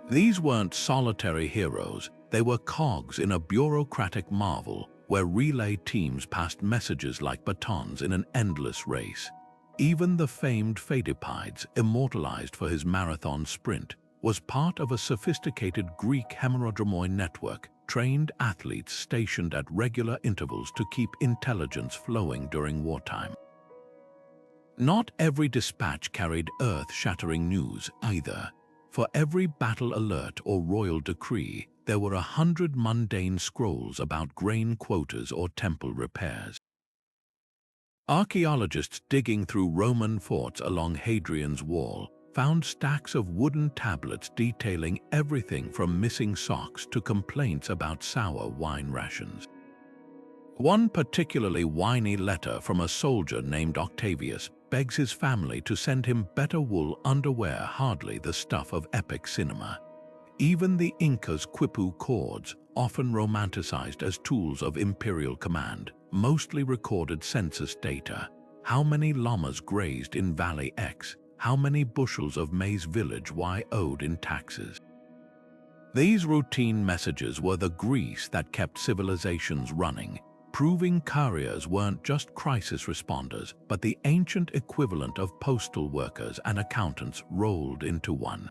S1: These weren't solitary heroes, they were cogs in a bureaucratic marvel where relay teams passed messages like batons in an endless race. Even the famed Pheidipides, immortalized for his marathon sprint, was part of a sophisticated Greek hemerodromoi network, trained athletes stationed at regular intervals to keep intelligence flowing during wartime. Not every dispatch carried earth-shattering news either. For every battle alert or royal decree, there were 100 mundane scrolls about grain quotas or temple repairs. Archaeologists digging through Roman forts along Hadrian's Wall found stacks of wooden tablets detailing everything from missing socks to complaints about sour wine rations. One particularly whiny letter from a soldier named Octavius begs his family to send him better wool underwear, hardly the stuff of epic cinema. Even the Inca's quipu cords, often romanticized as tools of imperial command, mostly recorded census data. How many llamas grazed in Valley X? How many bushels of maize village Y owed in taxes? These routine messages were the grease that kept civilizations running, proving couriers weren't just crisis responders, but the ancient equivalent of postal workers and accountants rolled into one.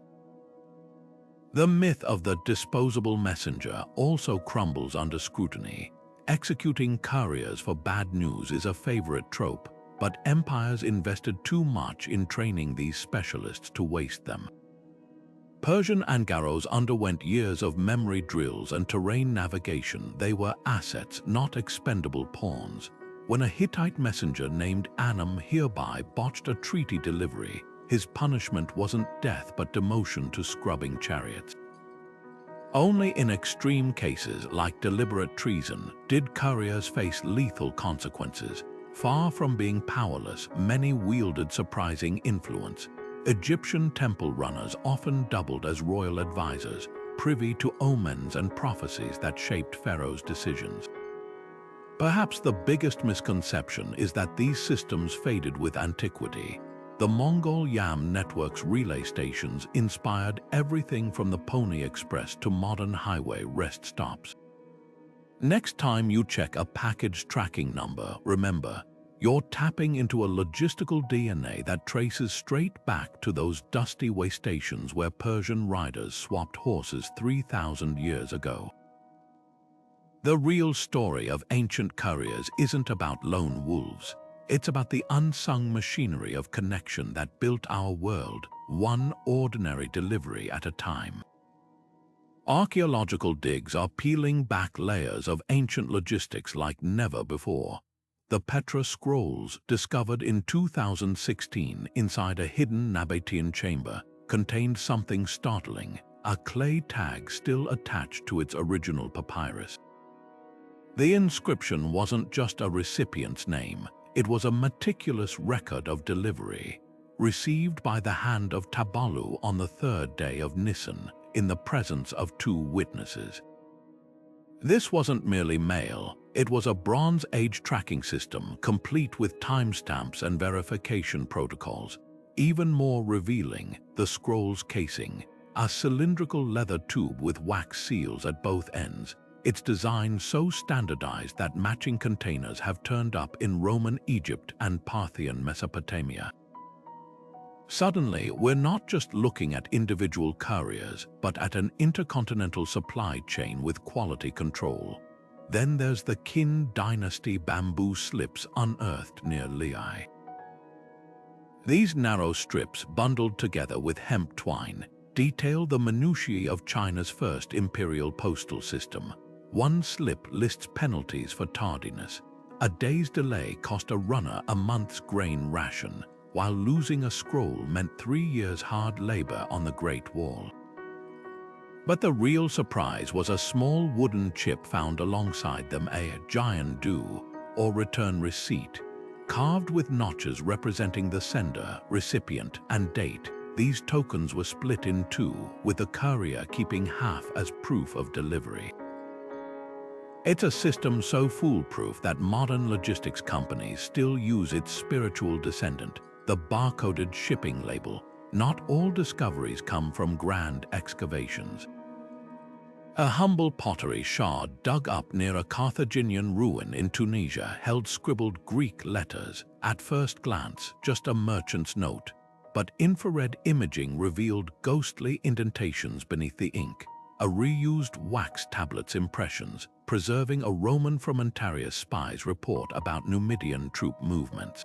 S1: The myth of the disposable messenger also crumbles under scrutiny. Executing couriers for bad news is a favorite trope, but empires invested too much in training these specialists to waste them. Persian angaros underwent years of memory drills and terrain navigation. They were assets, not expendable pawns. When a Hittite messenger named Anam hereby botched a treaty delivery, his punishment wasn't death but demotion to scrubbing chariots. Only in extreme cases like deliberate treason did couriers face lethal consequences. Far from being powerless, many wielded surprising influence. Egyptian temple runners often doubled as royal advisors, privy to omens and prophecies that shaped pharaohs' decisions. Perhaps the biggest misconception is that these systems faded with antiquity. The Mongol Yam network's relay stations inspired everything from the Pony Express to modern highway rest stops. Next time you check a package tracking number, remember, you're tapping into a logistical DNA that traces straight back to those dusty way stations where Persian riders swapped horses 3,000 years ago. The real story of ancient couriers isn't about lone wolves. It's about the unsung machinery of connection that built our world, one ordinary delivery at a time. Archaeological digs are peeling back layers of ancient logistics like never before. The Petra scrolls, discovered in 2016 inside a hidden Nabatean chamber, contained something startling, a clay tag still attached to its original papyrus. The inscription wasn't just a recipient's name, it was a meticulous record of delivery, received by the hand of Tabalu on the third day of Nisan, in the presence of 2 witnesses. This wasn't merely mail, it was a Bronze Age tracking system complete with timestamps and verification protocols. Even more revealing, the scroll's casing, a cylindrical leather tube with wax seals at both ends. Its design so standardized that matching containers have turned up in Roman Egypt and Parthian Mesopotamia. Suddenly, we're not just looking at individual couriers, but at an intercontinental supply chain with quality control. Then there's the Qin dynasty bamboo slips unearthed near Lehigh. These narrow strips, bundled together with hemp twine, detail the minutiae of China's first imperial postal system. One slip lists penalties for tardiness. A day's delay cost a runner a month's grain ration, while losing a scroll meant 3 years' hard labor on the Great Wall. But the real surprise was a small wooden chip found alongside them, a giant due, or return receipt, carved with notches representing the sender, recipient, and date. These tokens were split in 2, with the courier keeping half as proof of delivery. It's a system so foolproof that modern logistics companies still use its spiritual descendant, the barcoded shipping label. Not all discoveries come from grand excavations. A humble pottery shard dug up near a Carthaginian ruin in Tunisia held scribbled Greek letters. At first glance, just a merchant's note, but infrared imaging revealed ghostly indentations beneath the ink, a reused wax tablet's impressions, preserving a Roman Frumentarius spy's report about Numidian troop movements.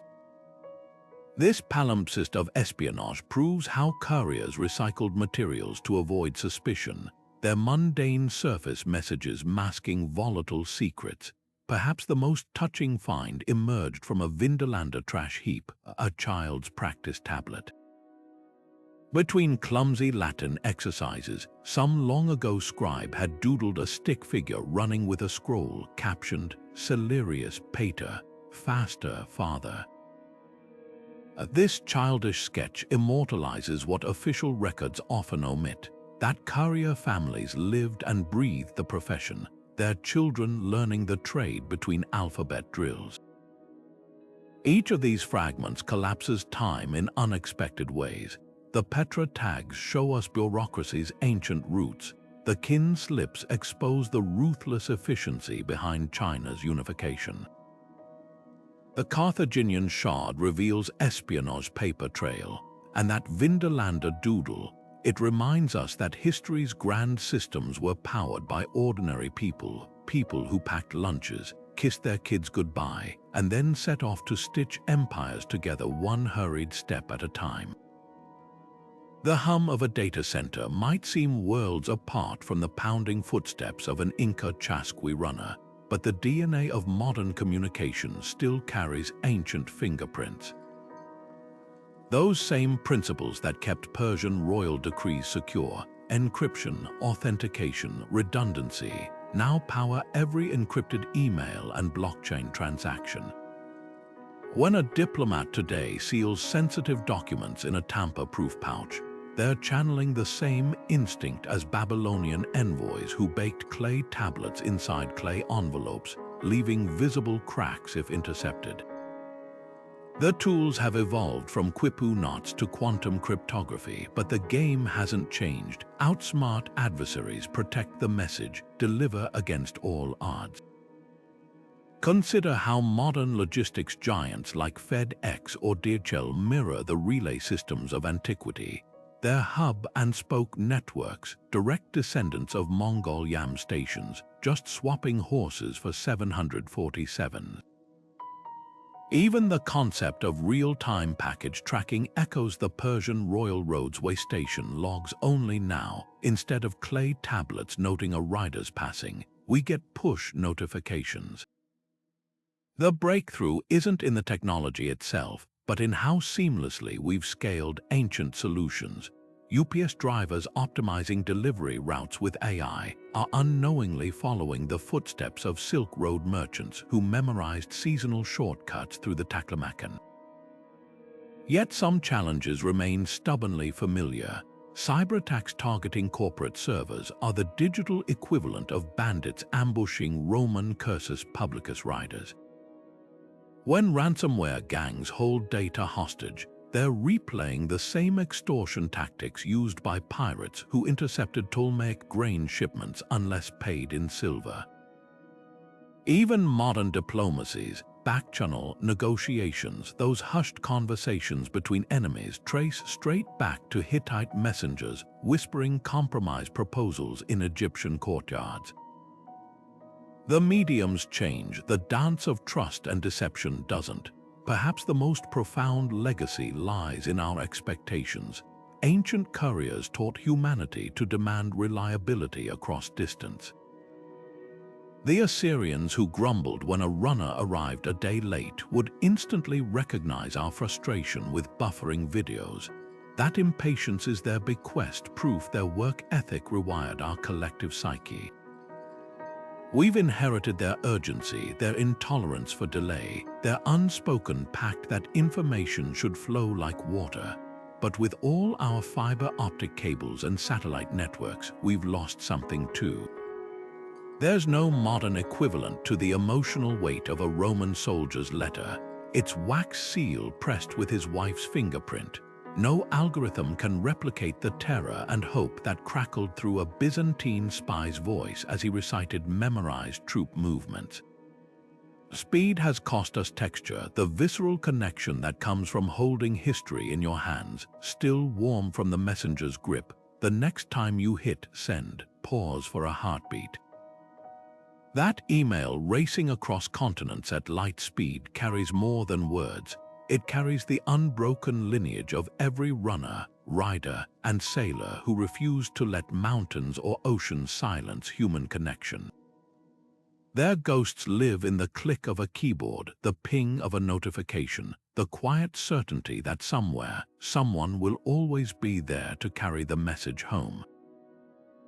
S1: This palimpsest of espionage proves how couriers recycled materials to avoid suspicion, their mundane surface messages masking volatile secrets. Perhaps the most touching find emerged from a Vindolanda trash heap, a child's practice tablet. Between clumsy Latin exercises, some long-ago scribe had doodled a stick figure running with a scroll captioned Celerius Pater, Faster Father. This childish sketch immortalizes what official records often omit, that courier families lived and breathed the profession, their children learning the trade between alphabet drills. Each of these fragments collapses time in unexpected ways. The Petra tags show us bureaucracy's ancient roots. The Qin slips expose the ruthless efficiency behind China's unification. The Carthaginian shard reveals espionage paper trail, and that Vindolanda doodle, it reminds us that history's grand systems were powered by ordinary people, people who packed lunches, kissed their kids goodbye, and then set off to stitch empires together one hurried step at a time. The hum of a data center might seem worlds apart from the pounding footsteps of an Inca chasquis runner, but the DNA of modern communication still carries ancient fingerprints. Those same principles that kept Persian royal decrees secure, encryption, authentication, redundancy, now power every encrypted email and blockchain transaction. When a diplomat today seals sensitive documents in a tamper-proof pouch, they're channeling the same instinct as Babylonian envoys who baked clay tablets inside clay envelopes, leaving visible cracks if intercepted. The tools have evolved from quipu knots to quantum cryptography, but the game hasn't changed. Outsmart adversaries protect the message, deliver against all odds. Consider how modern logistics giants like FedEx or DHL mirror the relay systems of antiquity. Their hub-and-spoke networks, direct descendants of Mongol yam stations, just swapping horses for 747. Even the concept of real-time package tracking echoes the Persian Royal Roadsway Station logs only now. Instead of clay tablets noting a rider's passing, we get push notifications. The breakthrough isn't in the technology itself, but in how seamlessly we've scaled ancient solutions. UPS drivers optimizing delivery routes with AI are unknowingly following the footsteps of Silk Road merchants who memorized seasonal shortcuts through the Taklamakan. Yet some challenges remain stubbornly familiar. Cyberattacks targeting corporate servers are the digital equivalent of bandits ambushing Roman Cursus Publicus riders. When ransomware gangs hold data hostage, they're replaying the same extortion tactics used by pirates who intercepted Ptolemaic grain shipments unless paid in silver. Even modern diplomacies, back-channel negotiations, those hushed conversations between enemies trace straight back to Hittite messengers whispering compromise proposals in Egyptian courtyards. The mediums change, the dance of trust and deception doesn't. Perhaps the most profound legacy lies in our expectations. Ancient couriers taught humanity to demand reliability across distance. The Assyrians who grumbled when a runner arrived a day late would instantly recognize our frustration with buffering videos. That impatience is their bequest, proof their work ethic rewired our collective psyche. We've inherited their urgency, their intolerance for delay, their unspoken pact that information should flow like water. But with all our fiber optic cables and satellite networks, we've lost something too. There's no modern equivalent to the emotional weight of a Roman soldier's letter, its wax seal pressed with his wife's fingerprint. No algorithm can replicate the terror and hope that crackled through a Byzantine spy's voice as he recited memorized troop movements. Speed has cost us texture, the visceral connection that comes from holding history in your hands, still warm from the messenger's grip. The next time you hit send, pause for a heartbeat. That email racing across continents at light speed carries more than words. It carries the unbroken lineage of every runner, rider, and sailor who refused to let mountains or oceans silence human connection. Their ghosts live in the click of a keyboard, the ping of a notification, the quiet certainty that somewhere, someone will always be there to carry the message home.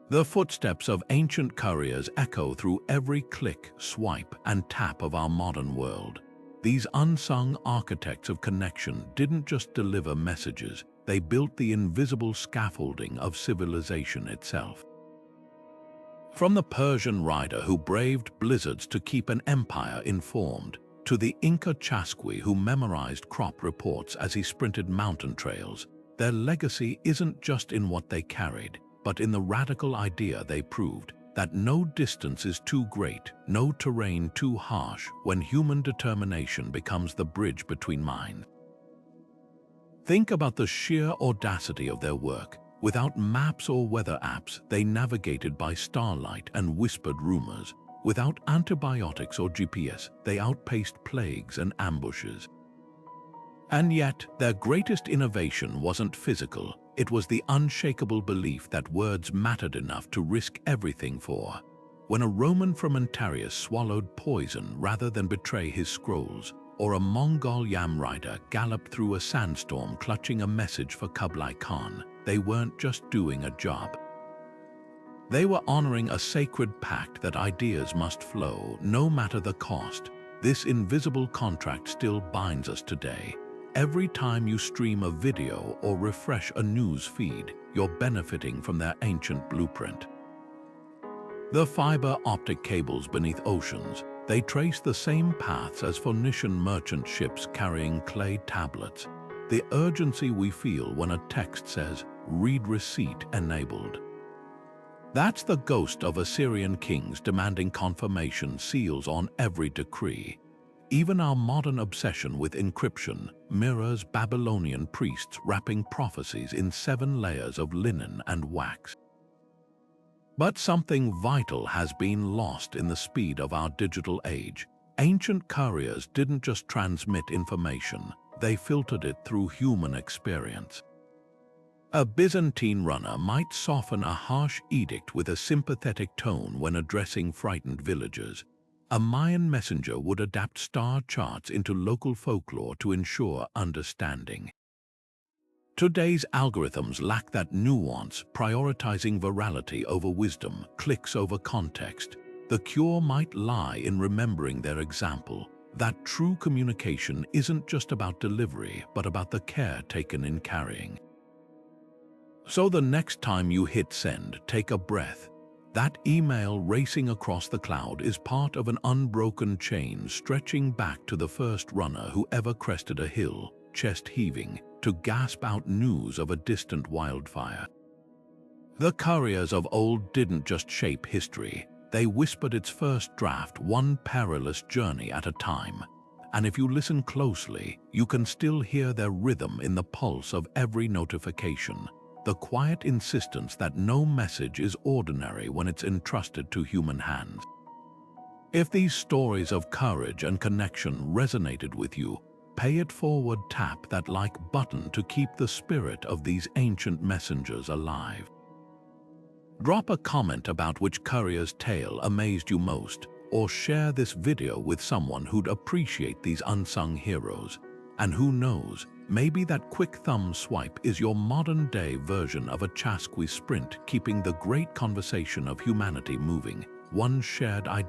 S1: The footsteps of ancient couriers echo through every click, swipe, and tap of our modern world. These unsung architects of connection didn't just deliver messages, they built the invisible scaffolding of civilization itself. From the Persian rider who braved blizzards to keep an empire informed, to the Inca chasquis who memorized crop reports as he sprinted mountain trails, their legacy isn't just in what they carried, but in the radical idea they proved, that no distance is too great, no terrain too harsh when human determination becomes the bridge between minds. Think about the sheer audacity of their work. Without maps or weather apps, they navigated by starlight and whispered rumors. Without antibiotics or GPS, they outpaced plagues and ambushes. And yet, their greatest innovation wasn't physical. It was the unshakable belief that words mattered enough to risk everything for. When a Roman Frumentarius swallowed poison rather than betray his scrolls, or a Mongol yam rider galloped through a sandstorm clutching a message for Kublai Khan, they weren't just doing a job. They were honoring a sacred pact that ideas must flow, no matter the cost. This invisible contract still binds us today. Every time you stream a video or refresh a news feed, you're benefiting from their ancient blueprint. The fiber optic cables beneath oceans, they trace the same paths as Phoenician merchant ships carrying clay tablets. The urgency we feel when a text says, "Read receipt enabled." That's the ghost of Assyrian kings demanding confirmation seals on every decree. Even our modern obsession with encryption mirrors Babylonian priests wrapping prophecies in 7 layers of linen and wax. But something vital has been lost in the speed of our digital age. Ancient couriers didn't just transmit information, they filtered it through human experience. A Byzantine runner might soften a harsh edict with a sympathetic tone when addressing frightened villagers. A Mayan messenger would adapt star charts into local folklore to ensure understanding. Today's algorithms lack that nuance, prioritizing virality over wisdom, clicks over context. The cure might lie in remembering their example, that true communication isn't just about delivery, but about the care taken in carrying. So the next time you hit send, take a breath. That email racing across the cloud is part of an unbroken chain stretching back to the first runner who ever crested a hill, chest heaving, to gasp out news of a distant wildfire. The couriers of old didn't just shape history, they whispered its first draft one perilous journey at a time. And if you listen closely, you can still hear their rhythm in the pulse of every notification. The quiet insistence that no message is ordinary when it's entrusted to human hands. If these stories of courage and connection resonated with you, pay it forward, tap that like button to keep the spirit of these ancient messengers alive. Drop a comment about which courier's tale amazed you most, or share this video with someone who'd appreciate these unsung heroes. And who knows, maybe that quick thumb swipe is your modern-day version of a chasquis sprint, keeping the great conversation of humanity moving, one shared idea